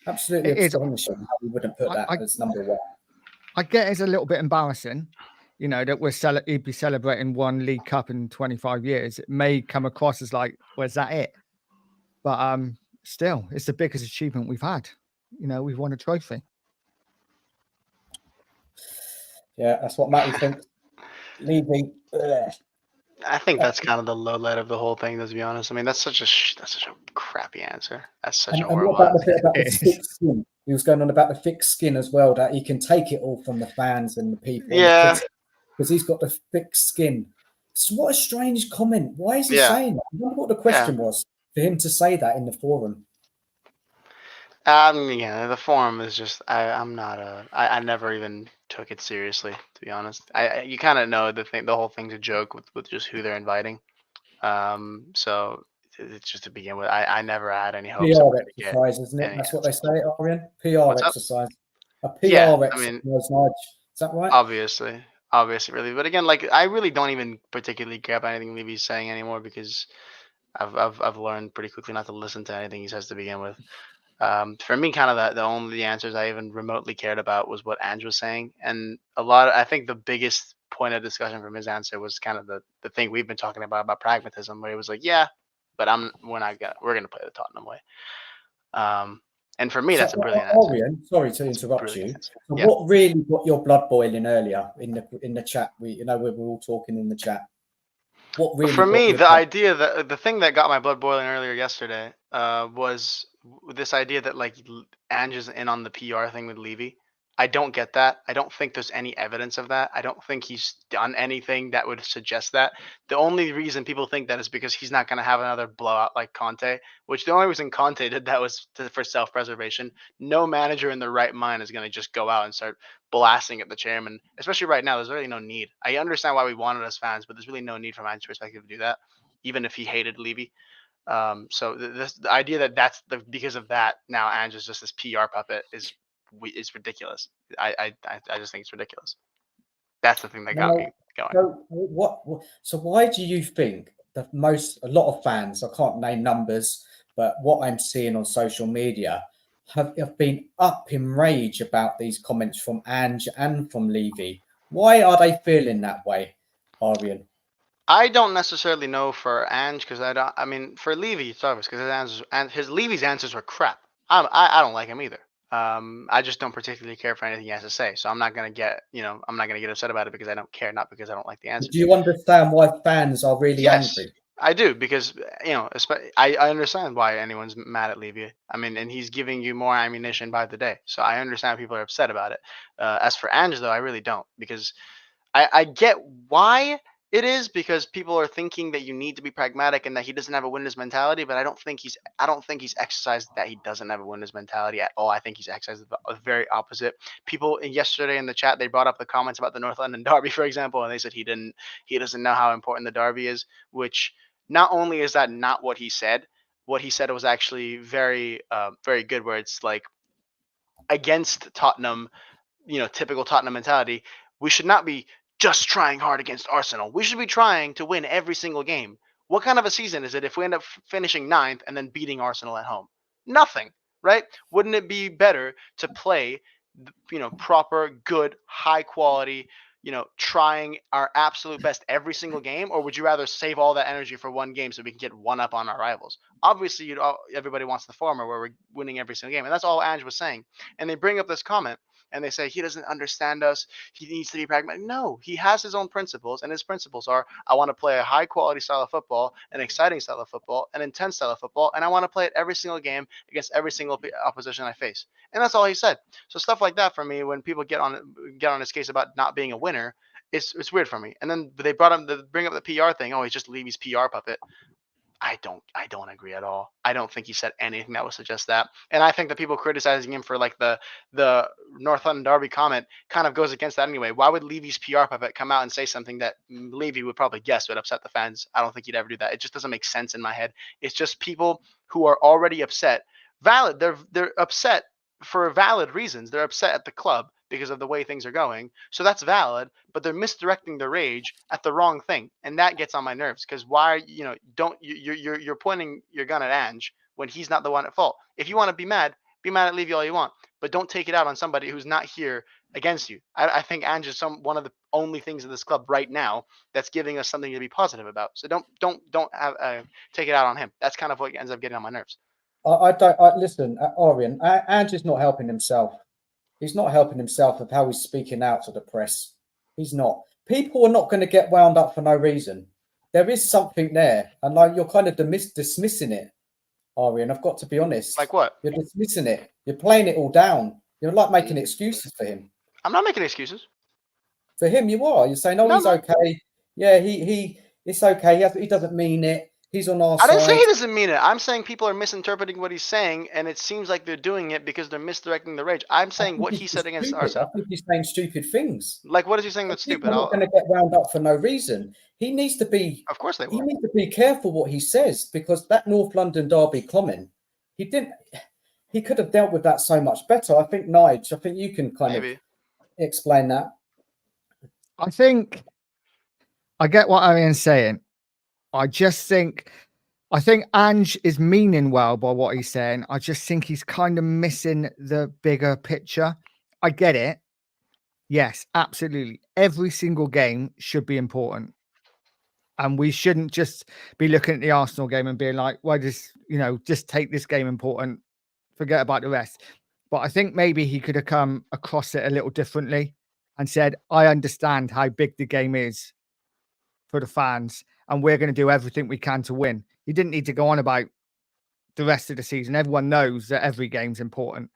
Absolutely astonishing how we wouldn't put that as number one. I get it's a little bit embarrassing, that he'd be celebrating one League Cup in 25 years. It may come across as like, where's that it? But still, it's the biggest achievement we've had. We've won a trophy. Yeah, that's what Matty thinks. Levy. I think that's kind of the low light of the whole thing, to be honest. I mean, that's such a crappy answer. That's such a horrible what about the bit about the thick skin? He was going on about the thick skin as well, that he can take it all from the fans and the people. Yeah. Because he's got the thick skin. So what a strange comment. Why is he saying that? I wonder what the question was for him to say that in the forum. The forum is just, I never even took it seriously, to be honest. You kind of know the whole thing's a joke with just who they're inviting. So it's just to begin with. I never had any hopes. PR exercise, isn't it? That's what they say, Arian. PR exercise. A PR exercise. Is that right? Obviously, really. But again, like, I really don't even particularly care about anything Levy's saying anymore, because I've learned pretty quickly not to listen to anything he says to begin with. For me, kind of the only answers I even remotely cared about was what Ange was saying, and I think the biggest point of discussion from his answer was kind of the thing we've been talking about pragmatism, where he was like, yeah, but we're gonna play the Tottenham way. And for me, that's a brilliant answer. Sorry to interrupt you. What really got your blood boiling earlier in the chat? We were all talking in the chat. What really? For me, the thing that got my blood boiling earlier yesterday was this idea that, like, Ange is in on the PR thing with Levy. I don't get that. I don't think there's any evidence of that. I don't think he's done anything that would suggest that. The only reason people think that is because he's not going to have another blowout like Conte, which the only reason Conte did that was for self-preservation. No manager in their right mind is going to just go out and start blasting at the chairman, especially right now. There's really no need. I understand why we want it as fans, but there's really no need from Ange's perspective to do that, even if he hated Levy. So the idea that that's because of that now Ange is just this PR puppet is ridiculous. I just think it's ridiculous. That's the thing that got me going. So why do you think that a lot of fans, I can't name numbers, but what I'm seeing on social media have been up in rage about these comments from Ange and from Levy? Why are they feeling that way, Arian? I don't necessarily know for Ange because I don't. I mean, for Levy, it's obvious because his answers and his Levy's answers were crap. I don't like him either. I just don't particularly care for anything he has to say. So I'm not gonna get I'm not gonna get upset about it because I don't care, not because I don't like the answers. Do you understand why fans are really Yes, angry? I do because I understand why anyone's mad at Levy. I mean, and he's giving you more ammunition by the day. So I understand people are upset about it. As for Ange, though, I really don't because I get why it is because people are thinking that you need to be pragmatic and that he doesn't have a winners mentality, but I don't think he's exercised that he doesn't have a winners mentality at all. I think he's exercised the very opposite. People yesterday in the chat, they brought up the comments about the North London derby, for example, and they said he doesn't know how important the derby is, which not only is that not what he said was actually very very good, where it's like against Tottenham, typical Tottenham mentality. We should not be just trying hard against Arsenal. We should be trying to win every single game. What kind of a season is it if we end up finishing 9th and then beating Arsenal at home? Nothing, right? Wouldn't it be better to play, proper, good, high quality, trying our absolute best every single game, or would you rather save all that energy for one game so we can get one up on our rivals? Obviously, everybody wants the former, where we're winning every single game, and that's all Ange was saying. And they bring up this comment and they say he doesn't understand us. He needs to be pragmatic. No, he has his own principles, and his principles are: I want to play a high quality style of football, an exciting style of football, an intense style of football, and I want to play it every single game against every single opposition I face. And that's all he said. So stuff like that for me, when people get on his case about not being a winner, it's weird for me. And then they bring up the PR thing. Oh, he's just Levy's PR puppet. I don't agree at all. I don't think he said anything that would suggest that. And I think the people criticizing him for like the North London derby comment kind of goes against that anyway. Why would Levy's PR puppet come out and say something that Levy would probably guess would upset the fans? I don't think he'd ever do that. It just doesn't make sense in my head. It's just people who are already upset. Valid. They're upset for valid reasons. They're upset at the club because of the way things are going. So that's valid, but they're misdirecting the rage at the wrong thing. And that gets on my nerves because why, you're pointing your gun at Ange when he's not the one at fault. If you want to be mad at Levy all you want, but don't take it out on somebody who's not here against you. I think Ange is one of the only things in this club right now that's giving us something to be positive about. So don't take it out on him. That's kind of what ends up getting on my nerves. Listen, Orion, Ange is not helping himself. He's not helping himself with how he's speaking out to the press. He's not. People are not going to get wound up for no reason. There is something there, and like you're kind of dismissing it, Orion. I've got to be honest. Like what? You're dismissing it. You're playing it all down. You're like making excuses for him. I'm not making excuses. For him, you are. You're saying, "Oh, he's okay. Yeah, it's okay. He doesn't mean it. He's on our side." I didn't say he doesn't mean it. I'm saying people are misinterpreting what he's saying, and it seems like they're doing it because they're misdirecting the rage. I'm saying what he said against Arsenal. I think he's saying stupid things. Like, what is he saying that's stupid? People are not going to get wound up for no reason. He needs to be. Of course they will. He needs to be careful what he says, because that North London derby comment, he could have dealt with that so much better. I think Nige, I think you can kind of explain that. I think I get what Arian's saying. I think Ange is meaning well by what he's saying. I just think he's kind of missing the bigger picture. I get it. Yes, absolutely. Every single game should be important. And we shouldn't just be looking at the Arsenal game and being like, well, just take this game important, forget about the rest. But I think maybe he could have come across it a little differently and said, I understand how big the game is for the fans, and we're going to do everything we can to win. He didn't need to go on about the rest of the season. Everyone knows that every game's important.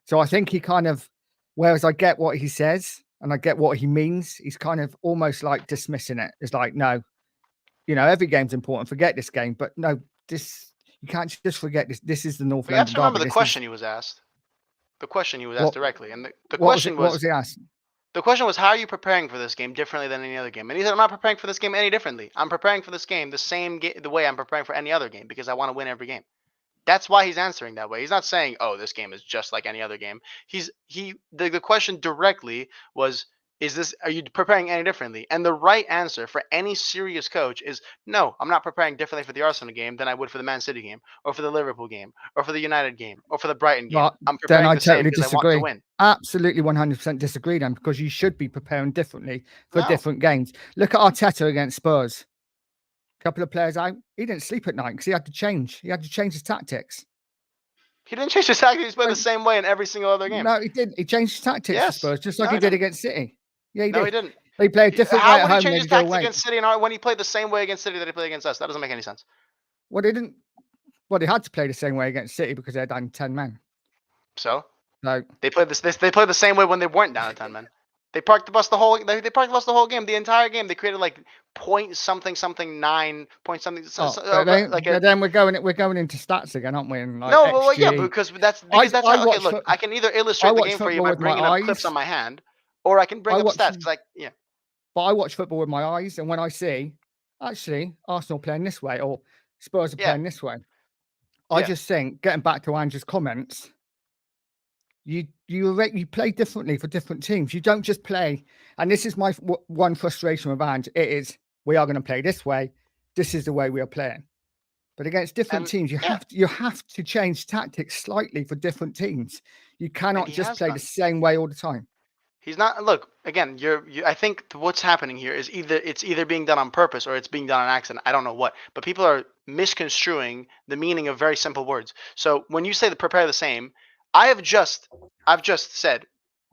So I think he kind of, whereas I get what he says and I get what he means, he's kind of almost like dismissing it. It's like, no, every game's important. Forget this game. But no, you can't just forget this. This is the North London derby. You have to remember the question he was asked. The question he was asked directly. And the question what was he asked? The question was, how are you preparing for this game differently than any other game? And he said, I'm not preparing for this game any differently. I'm preparing for this game the way I'm preparing for any other game, because I want to win every game. That's why he's answering that way. He's not saying, oh, this game is just like any other game. The question directly was, are you preparing any differently? And the right answer for any serious coach is, no, I'm not preparing differently for the Arsenal game than I would for the Man City game, or for the Liverpool game, or for the United game, or for the Brighton game. I'm preparing the same because I want to win. Absolutely 100% disagree, then, because you should be preparing differently for different games. Look at Arteta against Spurs. couple of players out. He didn't sleep at night because he had to change. He had to change his tactics. He didn't change his tactics. He's played the Like- same way in every single other game. No, he didn't. He changed his tactics for Yes. Spurs, just No, like he he did didn't. against City. Yeah, he No, did. he didn't. They play a different way How at would he home change than his they do tactics away. against City when he played the same way against City that he played against us? That doesn't make any sense. Well, they didn't. Well, they had to play the same way against City because they had down 10 men. So So they played this. They played the same way when they weren't down at 10 men. They parked the bus the whole. They parked the bus the whole game. The entire game. They created like point something 9 point something. but then we're going into stats again, aren't we? And like No, well, yeah, XG. because that's I how. Okay, watch look, foot- I can either I illustrate the watch game for you football by with my bringing up clips eyes. on my hand, or I can bring I up watch- stats. Like, yeah, But I watch football with my eyes, and when I see actually Arsenal playing this way or Spurs are Yeah. playing this way, I Yeah. just think, getting back to Andrew's comments, you play differently for different teams. You don't just play, and this is my one frustration with Ange. It is, we are going to play this way. This is the way we are playing. But against different And- teams, you have to change tactics slightly for different teams. You cannot he just has play done. the same way all the time. he's not. Look, again, I think what's happening here is it's either being done on purpose or it's being done on accident. I don't know what, but people are misconstruing the meaning of very simple words. So when you say to prepare the same, I've just said,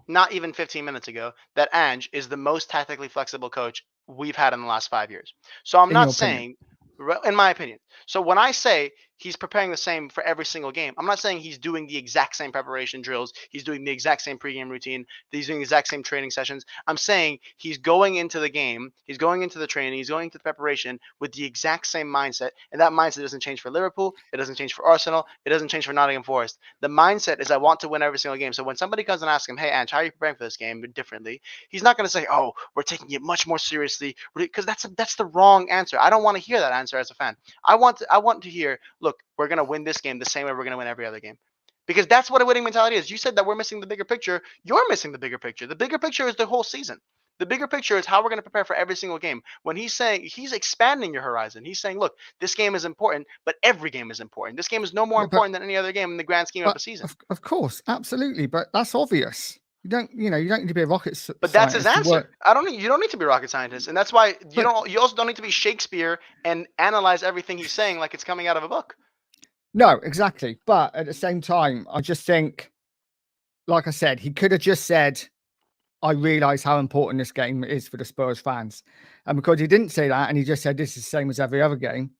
not even 15 minutes ago, that Ange is the most tactically flexible coach we've had in the last 5 years. So I'm In not your opinion. saying, in my opinion. So when I say he's preparing the same for every single game, I'm not saying he's doing the exact same preparation drills. He's doing the exact same pregame routine. He's doing the exact same training sessions. I'm saying he's going into the game. He's going into the training. He's going into the preparation with the exact same mindset. And that mindset doesn't change for Liverpool. It doesn't change for Arsenal. It doesn't change for Nottingham Forest. The mindset is I want to win every single game. So when somebody comes and asks him, hey, Ange, how are you preparing for this game differently? He's not going to say, oh, we're taking it much more seriously, because that's the wrong answer. I don't want to hear that answer as a fan. I want to hear, look, we're going to win this game the same way we're going to win every other game. Because that's what a winning mentality is. You said that we're missing the bigger picture. You're missing the bigger picture. The bigger picture is the whole season. The bigger picture is how we're going to prepare for every single game. When he's saying, he's expanding your horizon. He's saying, look, this game is important, but every game is important. This game is no more Yeah, but- important than any other game in the grand scheme of the season. Of course, absolutely. But that's obvious. You don't need to be a rocket scientist. But that's his to answer. work- You don't need to be a rocket scientist, and that's why you also don't need to be Shakespeare and analyze everything he's saying like it's coming out of a book. No, exactly. But at the same time, I just think, like I said, he could have just said, I realise how important this game is for the Spurs fans. And because he didn't say that and he just said this is the same as every other game,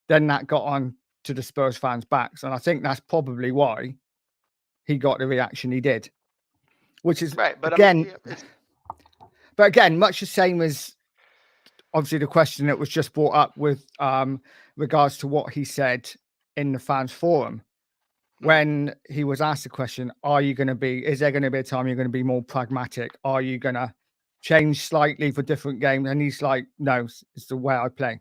then that got on to the Spurs fans' backs. And I think that's probably why he got the reaction he did. Which is, Right, but again, much the same as obviously the question that was just brought up with regards to what he said in the fans forum when he was asked the question, is there going to be a time you're going to be more pragmatic? Are you going to change slightly for different games? And he's like, no, it's the way I play.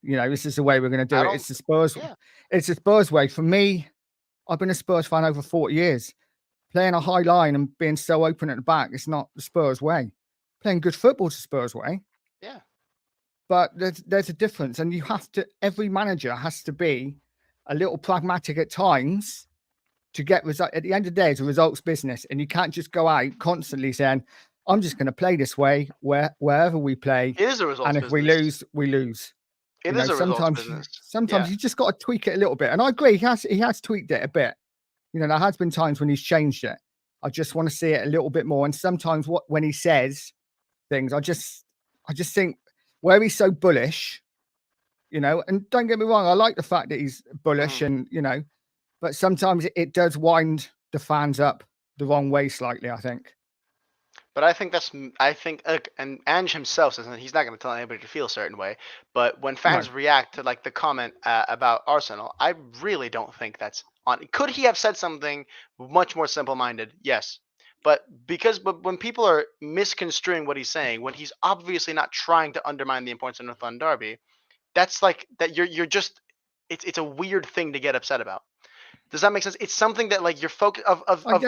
This is the way we're going to do it. It's the Spurs. Yeah. It's the Spurs way. For me, I've been a Spurs fan over 40 years. Playing a high line and being so open at the back, it's not the Spurs way. Playing good football is the Spurs way. Yeah. But there's a difference, and every manager has to be a little pragmatic at times to get result. At the end of the day, it's a results business, and you can't just go out constantly saying, I'm just going to play this way wherever we play. It is a results And if we lose, we lose. It is a results business. Sometimes you just got to tweak it a little bit. And I agree, he has tweaked it a bit. There has been times when he's changed it. I just want to see it a little bit more. And sometimes when he says things, I just think where he's so bullish, and don't get me wrong, I like the fact that he's bullish and, but sometimes it does wind the fans up the wrong way slightly, I think. But I think and Ange himself says that he's not going to tell anybody to feel a certain way. But when fans react to like the comment about Arsenal, I really don't think that's on. Could he have said something much more simple-minded? Yes. But when people are misconstruing what he's saying, when he's obviously not trying to undermine the importance of North London Derby, that's like that. You're just it's a weird thing to get upset about. Does that make sense? It's something that like you're focused of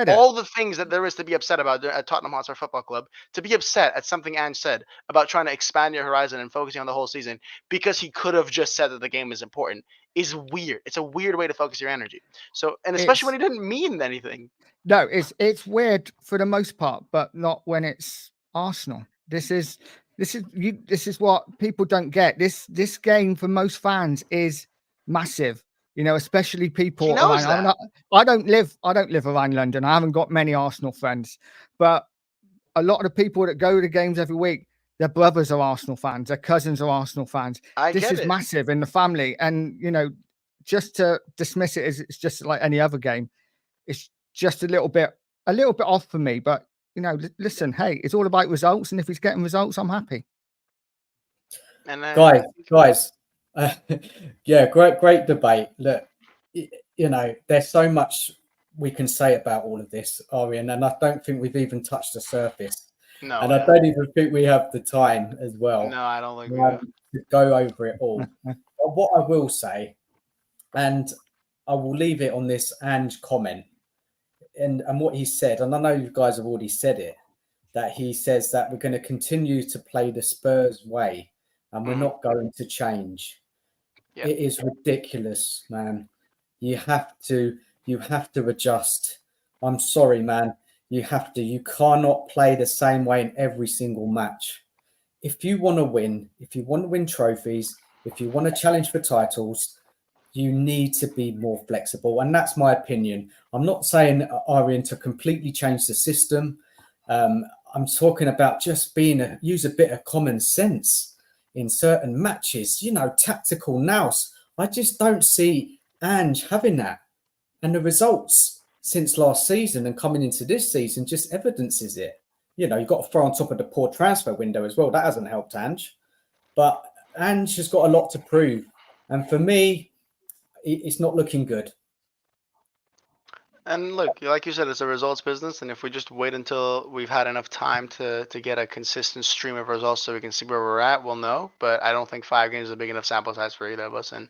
all the things that there is to be upset about at Tottenham Hotspur Football Club, to be upset at something Ange said about trying to expand your horizon and focusing on the whole season because he could have just said that the game is important is weird. It's a weird way to focus your energy. So, and especially when he didn't mean anything. No, it's weird for the most part, but not when it's Arsenal. This is This is what people don't get. This game for most fans is massive. You know, especially people He knows around. that. I don't live around London. I haven't got many Arsenal friends, but a lot of the people that go to games every week, their brothers are Arsenal fans, their cousins are Arsenal fans. I This get is it. massive in the family, and you know, just to dismiss it as it's just like any other game, it's just a little bit off for me. But you know, listen, hey, it's all about results, and if he's getting results, I'm happy. And Guys, yeah, great debate. Look, you know, there's so much we can say about all of this, Arian, and I don't think we've even touched the surface. no, And I don't even think we have the time as well no, I don't think we do. to go over it all. But what I will say, and I will leave it on this Ange comment and what he said, and I know you guys have already said it, that he says that we're going to continue to play the Spurs way and we're not going to change. Yeah. It is ridiculous, man. You have to adjust. I'm sorry, man. You have to. You cannot play the same way in every single match. If you want to win trophies, if you want to challenge for titles, you need to be more flexible. And that's my opinion. I'm not saying, Arian, to completely change the system. I'm talking about just use a bit of common sense in certain matches, you know, tactical nous. I just don't see Ange having that. And the results since last season and coming into this season just evidences it. You know, you've got to throw on top of the poor transfer window as well. That hasn't helped Ange. But Ange has got a lot to prove. And for me, it's not looking good. And look, like you said, it's a results business, and if we just wait until we've had enough time to get a consistent stream of results so we can see where we're at, we'll know. But I don't think 5 games is a big enough sample size for either of us. And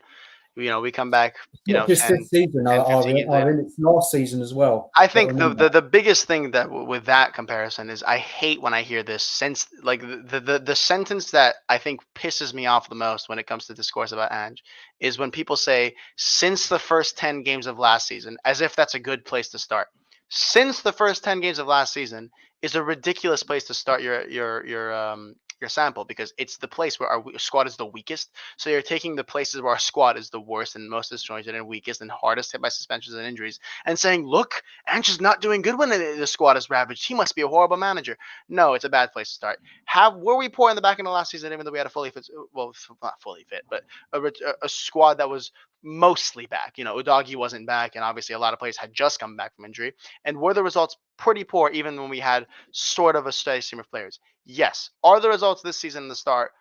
you know, we come back, you know, Not just 10, this season, 10, 15 games later. Arian, it's last season as well. I think the biggest thing that with that comparison is I hate when I hear this sense, like the sentence that I think pisses me off the most when it comes to discourse about Ange is when people say since the first 10 games of last season, as if that's a good place to start. Since the first 10 games of last season is a ridiculous place to start your sample, because it's the place where our squad is the weakest. So you're taking the places where our squad is the worst and most disjointed and weakest and hardest hit by suspensions and injuries and saying, look, Ange is not doing good when the squad is ravaged. He must be a horrible manager. No, it's a bad place to start. Were we poor in the back end of last season, even though we had a fully fit, well, not fully fit, but a squad that was mostly back. You know, Udogie wasn't back, and obviously a lot of players had just come back from injury. And were the results pretty poor even when we had sort of a steady stream of players? Yes. Are the results this season in the start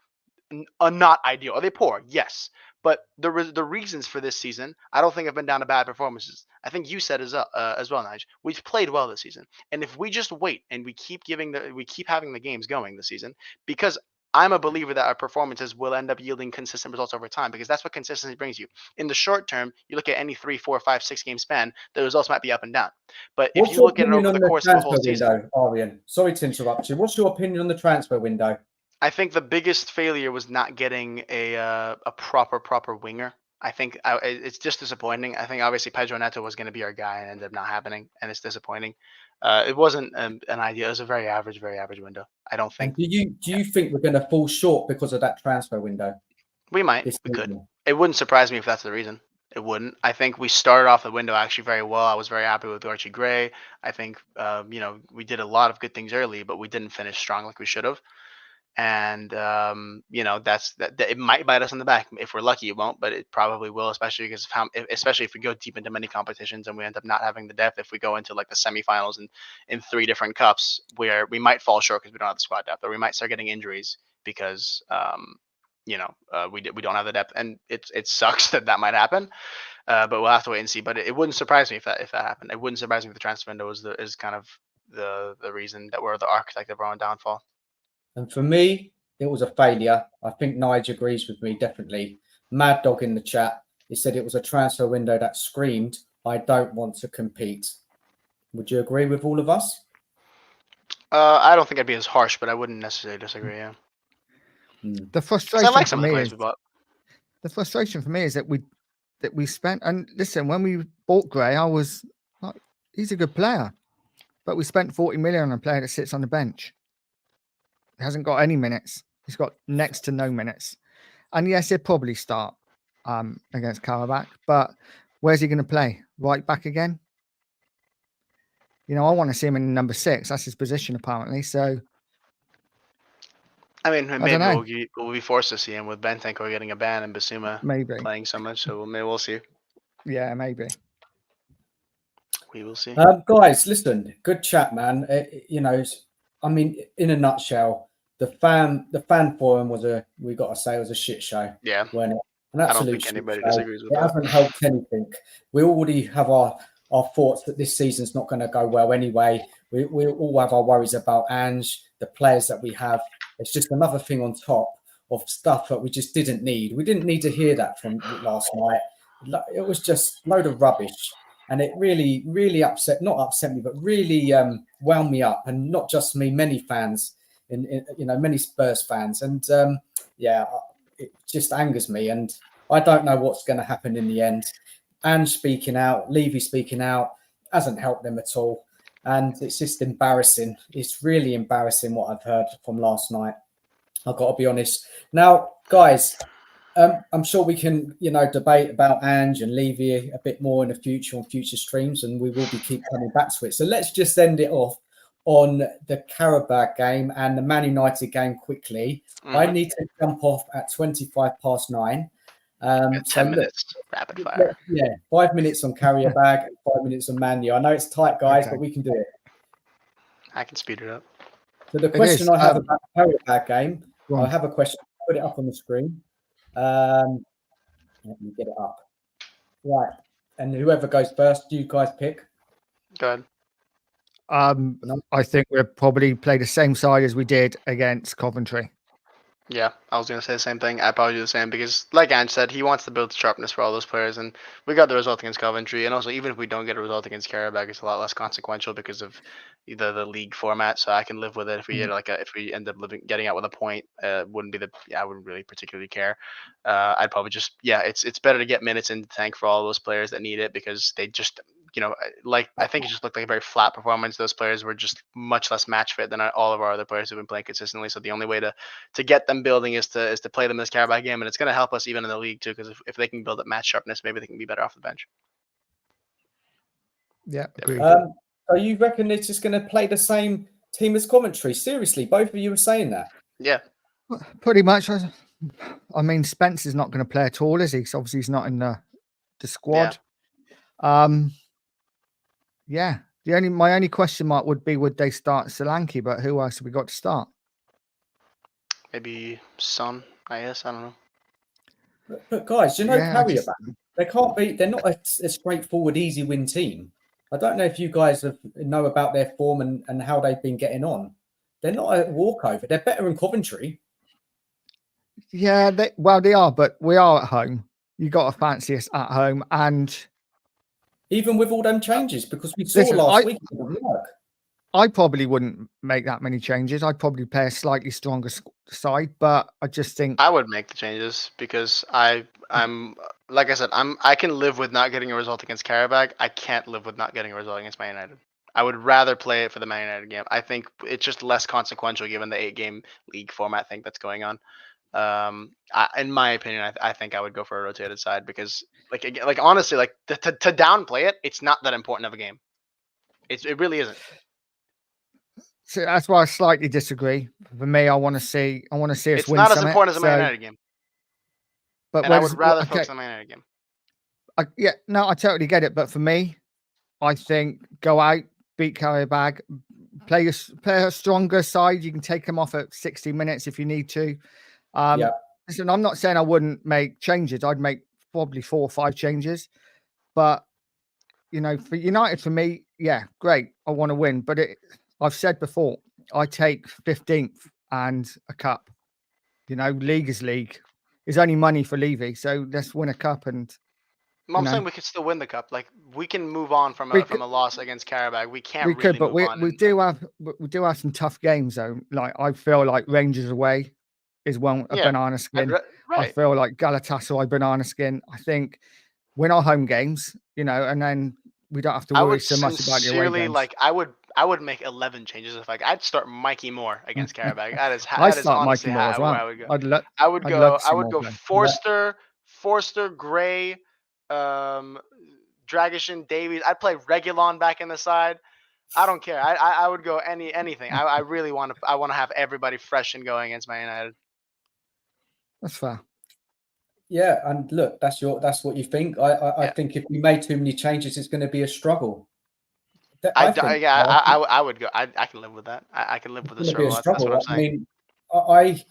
not ideal? Are they poor? Yes. But the reasons for this season, I don't think have been down to bad performances. I think you said as well, Nige. We've played well this season, and if we just wait and we keep having the games going this season, because I'm a believer that our performances will end up yielding consistent results over time, because that's what consistency brings you. In the short term, you look at any 3, 4, 5, 6 game span, the results might be up and down. But if you look at it over the course of the whole season, Arian, sorry to interrupt you. What's your opinion on the transfer window? I think the biggest failure was not getting a proper winger. I think it's just disappointing. I think obviously Pedro Neto was going to be our guy and ended up not happening, and it's disappointing. It wasn't an idea. It was a very average window. I don't think. And do you think we're going to fall short because of that transfer window? We might. We could. It wouldn't surprise me if that's the reason. It wouldn't. I think we started off the window actually very well. I was very happy with Archie Gray. I think you know, we did a lot of good things early, but we didn't finish strong like we should have. And you know, that it might bite us in the back. If we're lucky, it won't, but it probably will, especially because especially if we go deep into many competitions and we end up not having the depth. If we go into like the semifinals in 3 different cups, where we might fall short because we don't have the squad depth, or we might start getting injuries because you know, we don't have the depth, and it sucks that might happen. But we'll have to wait and see. But it wouldn't surprise me if that happened. It wouldn't surprise me if the transfer window is kind of the reason that we're the architect of our own downfall. And for me, it was a failure. I think Nige agrees with me, definitely. Mad Dog in the chat, he said it was a transfer window that screamed, I don't want to compete. Would you agree with all of us? I don't think I'd be as harsh, but I wouldn't necessarily disagree, yeah. The frustration I like some for of the me players is, we bought. the frustration for me is that we spent, and listen, when we bought Gray, I was like, he's a good player. But we spent 40 million on a player that sits on the bench. Hasn't got any minutes. He's got next to no minutes. And yes, he'll probably start against Qarabag, but where's he going to play? Right back again? You know, I want to see him in number 6. That's his position, apparently. So, I mean, I maybe don't know. we'll be forced to see him with Bentancur getting a ban and Basuma Maybe. playing so much. So maybe we'll see. Yeah, maybe. We will see. Guys, listen, good chat, man. You know, I mean, in a nutshell, the fan forum was we got to say, it was a shit show. Yeah. When an I don't absolute think shit anybody show. disagrees with It that. hasn't helped anything. We already have our thoughts that this season's not going to go well anyway. We all have our worries about Ange, the players that we have. It's just another thing on top of stuff that we just didn't need. We didn't need to hear that from last night. It was just a load of rubbish. And it really, really not upset me, but really wound me up. And not just me, many fans, many Spurs fans. And it just angers me. And I don't know what's going to happen in the end. Ange speaking out, Levy speaking out, hasn't helped them at all. And it's just embarrassing. It's really embarrassing what I've heard from last night. I've got to be honest. Now, guys, I'm sure we can, debate about Ange and Levy a bit more in the future on future streams, and we will keep coming back to it. So let's just end it off on the Qarabag game and the Man United game quickly. Mm-hmm. I need to jump off at 9:25. 10 minutes, rapid fire. 5 minutes on Qarabag and 5 minutes on Man U. I know it's tight, guys, but we can do it. I can speed it up. So the question I have about the Qarabag game, I have a question. Put it up on the screen. Let me get it up. Right. And whoever goes first, do you guys pick? Go ahead. I think we'll probably play the same side as we did against Coventry. Yeah, I was going to say the same thing. I'd probably do the same because, like Ange said, he wants to build sharpness for all those players. And we got the result against Coventry. And also, even if we don't get a result against Qarabag, it's a lot less consequential because of the league format. So I can live with it. If we get if we end up getting out with a point, I wouldn't really particularly care. I'd probably just, it's better to get minutes in the tank for all those players that need it because they just, I think it just looked like a very flat performance. Those players were just much less match fit than all of our other players who've been playing consistently. So the only way to get them building is to play them this Qarabag game, and it's going to help us even in the league too. Because if they can build up match sharpness, maybe they can be better off the bench. Yeah, agreed. So you reckon it's just going to play the same team as Coventry? Seriously, both of you were saying that? Yeah, pretty much. I mean, Spencer's not going to play at all, is he? So obviously he's not in the squad. Yeah. My only question mark would be, would they start Solanke? But who else have we got to start? Maybe Son, I guess. I don't know. But guys, Qarabag, they can't be. They're not a straightforward, easy win team. I don't know if you guys know about their form and how they've been getting on. They're not a walkover. They're better than Coventry. Yeah, they are, but we are at home. You got to fancy us at home, and even with all them changes, because we saw last week it didn't work. I probably wouldn't make that many changes. I'd probably play a slightly stronger side, but I just think I would make the changes because I'm like I said, I can live with not getting a result against Qarabag. I can't live with not getting a result against Man United. I would rather play it for the Man United game. I think it's just less consequential given the 8-game league format thing that's going on. In my opinion, I think I would go for a rotated side because, like honestly, to downplay it, it's not that important of a game. It really isn't. So that's why I slightly disagree. For me, I want to see us win. It's not as important as a Man United game. But I would rather focus on the Man United game. I totally get it. But for me, I think go out, beat Qarabag, play a stronger side. You can take them off at 60 minutes if you need to. Listen, I'm not saying I wouldn't make changes. I'd make probably 4 or 5 changes. But for United, for me, great. I want to win. But I've said before, I take 15th and a cup. League is league. There's only money for Levy, so let's win a cup. And I'm saying we could still win the cup. Like we can move on from a loss against Qarabag. We can't. We could, but we do have some tough games though. Like I feel like Rangers away is a banana skin. I feel like Galatasaray banana skin. I think win our home games, and then we don't have to worry so much about the away games. I would make 11 changes if I'd start Mikey Moore against Qarabag. That is I that is start honestly Mikey Moore as well. where I would go. I'd love I to see would more go play. Forster, Gray, Dragishin, Davies. I'd play Regulon back in the side. I don't care. I would go anything. I really want to have everybody fresh and going against Man United. That's fair. Yeah, and look, that's what you think. I think if we made too many changes, it's going to be a struggle. I would go. I can live with that. I can live with the It's going to be a struggle. That's what I'm struggle. saying.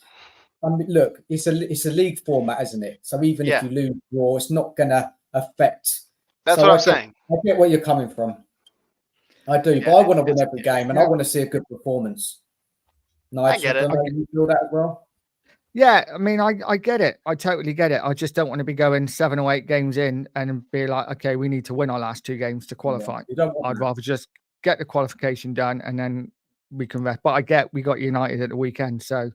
I mean, look, it's a league format, isn't it? So even if you lose draw, it's not going to affect. That's what I'm saying. I get where you're coming from. I do, but I want to win every game, and I want to see a good performance. Nige, I get it. You feel that as well? Yeah, I mean, I get it. I totally get it. I just don't want to be going 7 or 8 games in and be like, okay, we need to win our last 2 games to qualify. I'd rather just get the qualification done and then we can rest. But I get we got United at the weekend. So,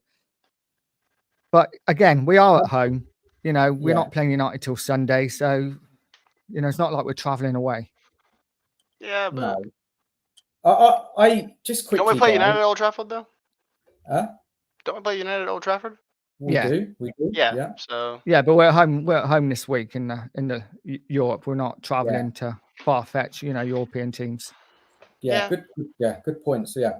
but again, we are at home. You know, we're not playing United till Sunday. So, you know, it's not like we're traveling away. Yeah, but no. I just quickly. Don't we play United at Old Trafford though? Huh? Don't we play United at Old Trafford? We do. Yeah. So but we're at home. We're at home this week in the Europe. We're not traveling to far-fetched, European teams. Yeah. Good points. Yeah.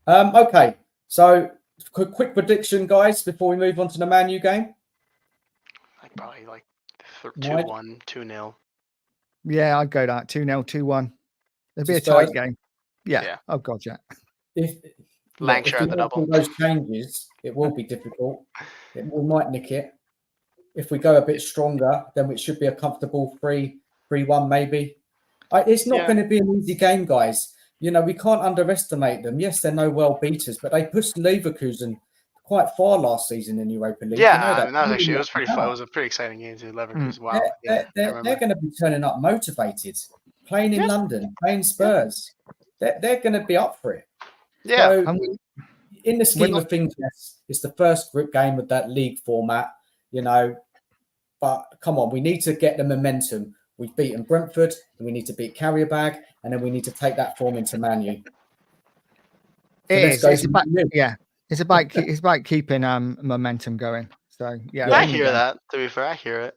Okay. So quick prediction, guys, before we move on to the Man U game. Probably 2-1, 2-0. Yeah, I'd go that 2-0, 2-1. It'd be a tight game. Yeah. Oh God, yeah. If Lancashire at the double. Those changes, it will be difficult. We might nick it. If we go a bit stronger, then it should be a comfortable 3-1 maybe. It's not going to be an easy game, guys. We can't underestimate them. Yes, they're no well beaters, but they pushed Leverkusen quite far last season in Europa League. Yeah, it was pretty fun. It was a pretty exciting game to Leverkusen. Wow. They're going to be turning up motivated, playing in London, playing Spurs. They're going to be up for it. Yeah. So, in the scheme of things, yes, it's the first group game of that league format, but come on, we need to get the momentum. We've beaten Brentford, and we need to beat Qarabag, and then we need to take that form into Man U. It's about keeping momentum going. So I hear that. To be fair, I hear it.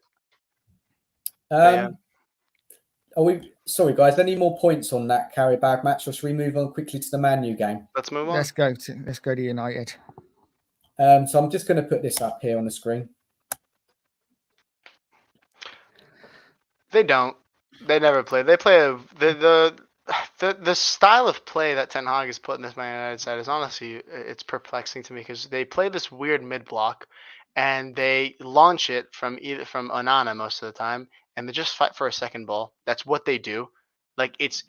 Are we sorry, guys? Any more points on that Qarabag match, or should we move on quickly to the Man U game? Let's move on. Let's go to United. So I'm just going to put this up here on the screen. They don't. They never play. They play the style of play that Ten Hag has put in this Man United side is honestly it's perplexing to me because they play this weird mid block, and they launch it from Onana most of the time, and they just fight for a second ball. That's what they do. Like it's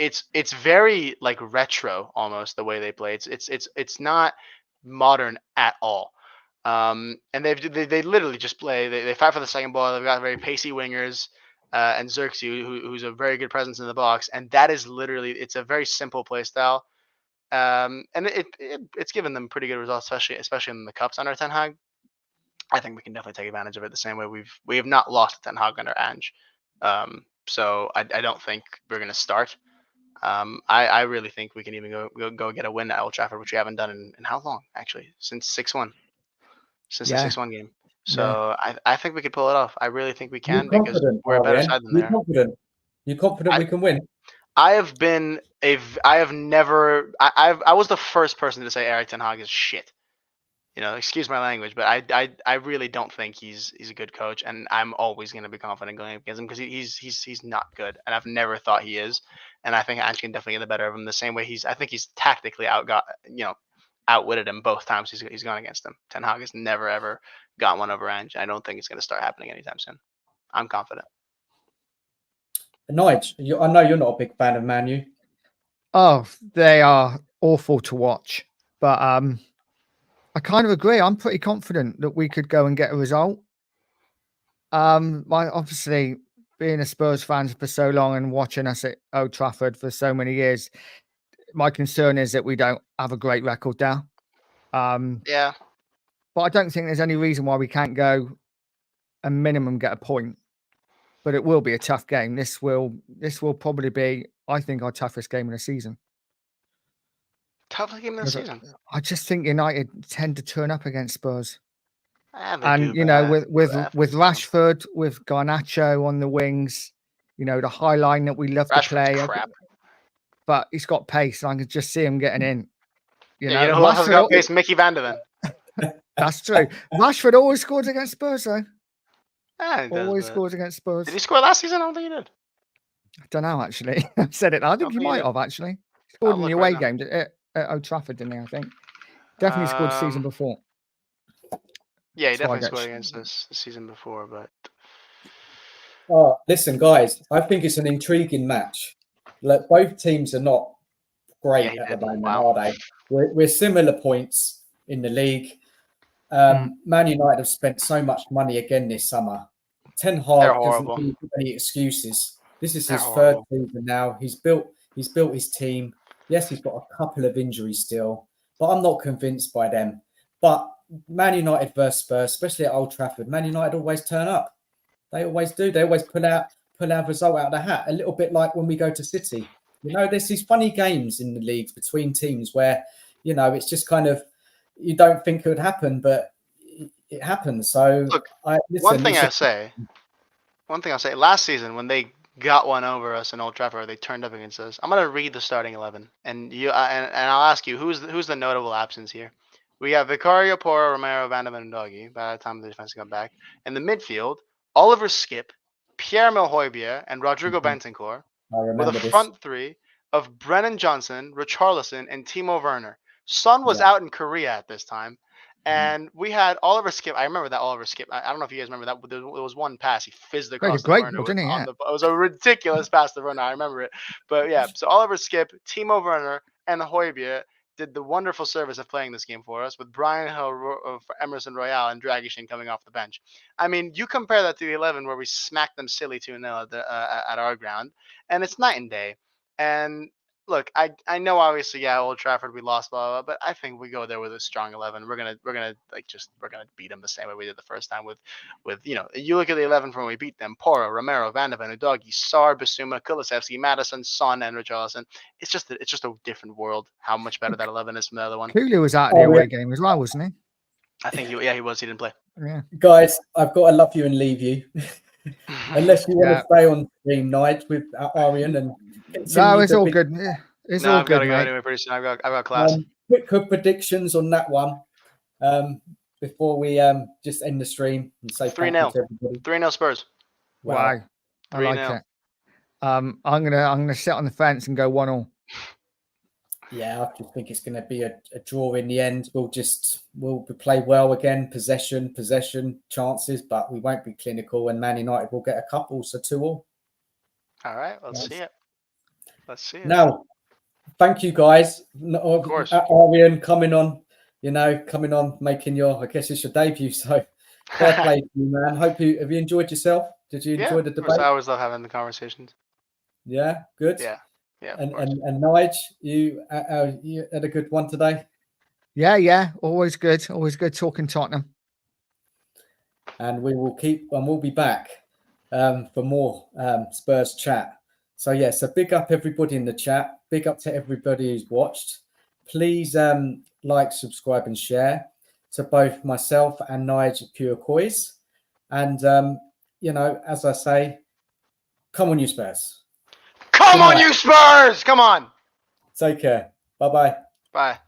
very like retro almost the way they play. It's not modern at all. And they literally just play. They fight for the second ball. They've got very pacey wingers. And Xerxes, who's a very good presence in the box, and that is literally it's a very simple play style, and it's given them pretty good results, especially in the cups under Ten Hag. I think we can definitely take advantage of it the same way we have not lost Ten Hag under Ange, so I don't think we're gonna start. I really think we can even go get a win at Old Trafford, which we haven't done in how long actually since 6-1, the 6-1 game. So I think we could pull it off. I really think we can because we're a better side than they are. You're confident we can win? I was the first person to say Erik Ten Hag is shit. Excuse my language, but I really don't think he's a good coach, and I'm always going to be confident going against him because he's not good, and I've never thought he is, and I think Ange can definitely get the better of him the same way I think he's tactically outwitted him both times he's gone against him. Ten Hag has never ever got one over Ange. I don't think it's going to start happening anytime soon. I'm confident. Nige, I know you're not a big fan of Man U. Oh, they are awful to watch, but I kind of agree. I'm pretty confident that we could go and get a result. Obviously, being a Spurs fan for so long and watching us at Old Trafford for so many years, my concern is that we don't have a great record now. But I don't think there's any reason why we can't go and minimum get a point. But it will be a tough game. This will probably be, I think, our toughest game of the season. Toughest game of the season. I just think United tend to turn up against Spurs. They do, And you know, but with FA Rashford, with Garnacho on the wings, you know, the high line that we love to Rashford's play. crap. But he's got pace, and I can just see him getting in. You know who else has got pace? Mickey Van de Ven. That's true. Rashford always scores against Spurs, though. Yeah, he does, Always but- scores against Spurs. Did he score last season? I don't think he did. I don't know, actually. I said it. I think don't he think he might did. have, actually. He scored I'll in the look away right now. game at Old Trafford, didn't he? I think. Definitely scored the season before. Yeah, he That's why I definitely get scored against us the season before, but Oh, listen, guys, I think it's an intriguing match. Look, both teams are not great Yeah, he at the did. moment, Wow. are they? We're similar points in the league. Man United have spent so much money again this summer. Ten They're Hag doesn't horrible. give any excuses. This is They're his third horrible. season now. He's built his team. Yes, he's got a couple of injuries still, but I'm not convinced by them. But Man United versus Spurs, especially at Old Trafford, Man United always turn up. They always do. They always pull out a result out of the hat. A little bit like when we go to City. You know, there's these funny games in the leagues between teams where, you know, it's just kind of, you don't think it would happen, but it happens. So Look, listen, one thing I'll say, last season when they got one over us in Old Trafford, they turned up against us. I'm gonna read the starting 11, and I'll ask you who's the notable absence here. We have Vicario, Porro, Romero, Van de Ven, and Doggy by the time the defense got back. In the midfield, Oliver Skip, Pierre-Emile Højbjerg, and Rodrigo Bentancur, I with remember a this. front three of Brennan Johnson, Richarlison, and Timo Werner. Son was Yeah. out in Korea at this time. And we had Oliver Skip. I remember that Oliver Skip. I don't know if you guys remember that, but there was one pass. He fizzed across the great Werner. ball, didn't he? Yeah. It was a ridiculous pass to Werner. I remember it. But yeah, so Oliver Skip, Timo Werner, and Højbjerg did the wonderful service of playing this game for us, with Brian Hill, Emerson Royale, and Dragishin coming off the bench. I mean, you compare that to the 11 where we smacked them silly 2-0 at our ground, and it's night and day. And look, I know obviously, yeah, Old Trafford we lost, blah, blah, but I think we go there with a strong 11. We're gonna beat them the same way we did the first time with you know, you look at the 11 from when we beat them: Porro, Romero, Van de Ven, Udogie, Sarr, Bissouma, Kulusevski, Madison, Son, and Richarlison. It's just a different world. How much better that 11 is from the other one. Kulu was out of the away game as well, wasn't he? I think he was. He didn't play. Yeah. Guys, I've got to love you and leave you. Unless you want to stay on stream night with Arian and No, it's all good. Yeah, it's all I've got good, to go mate. anyway pretty soon. I've got class. Quick predictions on that one before we just end the stream and say 3-0. thank you to everybody. 3-0 Spurs. Wow. I like 3-0. it. I'm gonna sit on the fence and go 1-1. Yeah, I just think it's going to be a draw in the end. We'll play well again, possession, chances, but we won't be clinical. And Man United will get a couple, so 2-2. All right, let's see it. Now, thank you guys. Of course. Arian coming on, making I guess it's your debut. So fair play to you, man. Have you enjoyed yourself? Did you enjoy the debate? I always love having the conversations. Yeah, good. Yeah. And Nige, you had a good one today. Yeah. Always good. Always good talking Tottenham. And we'll be back for more Spurs chat. So big up everybody in the chat. Big up to everybody who's watched. Please like, subscribe, and share to both myself and Nige at Pure Coys. And as I say, come on, you Spurs. Come on, you Spurs! Come on. Take care. Bye-bye. Bye.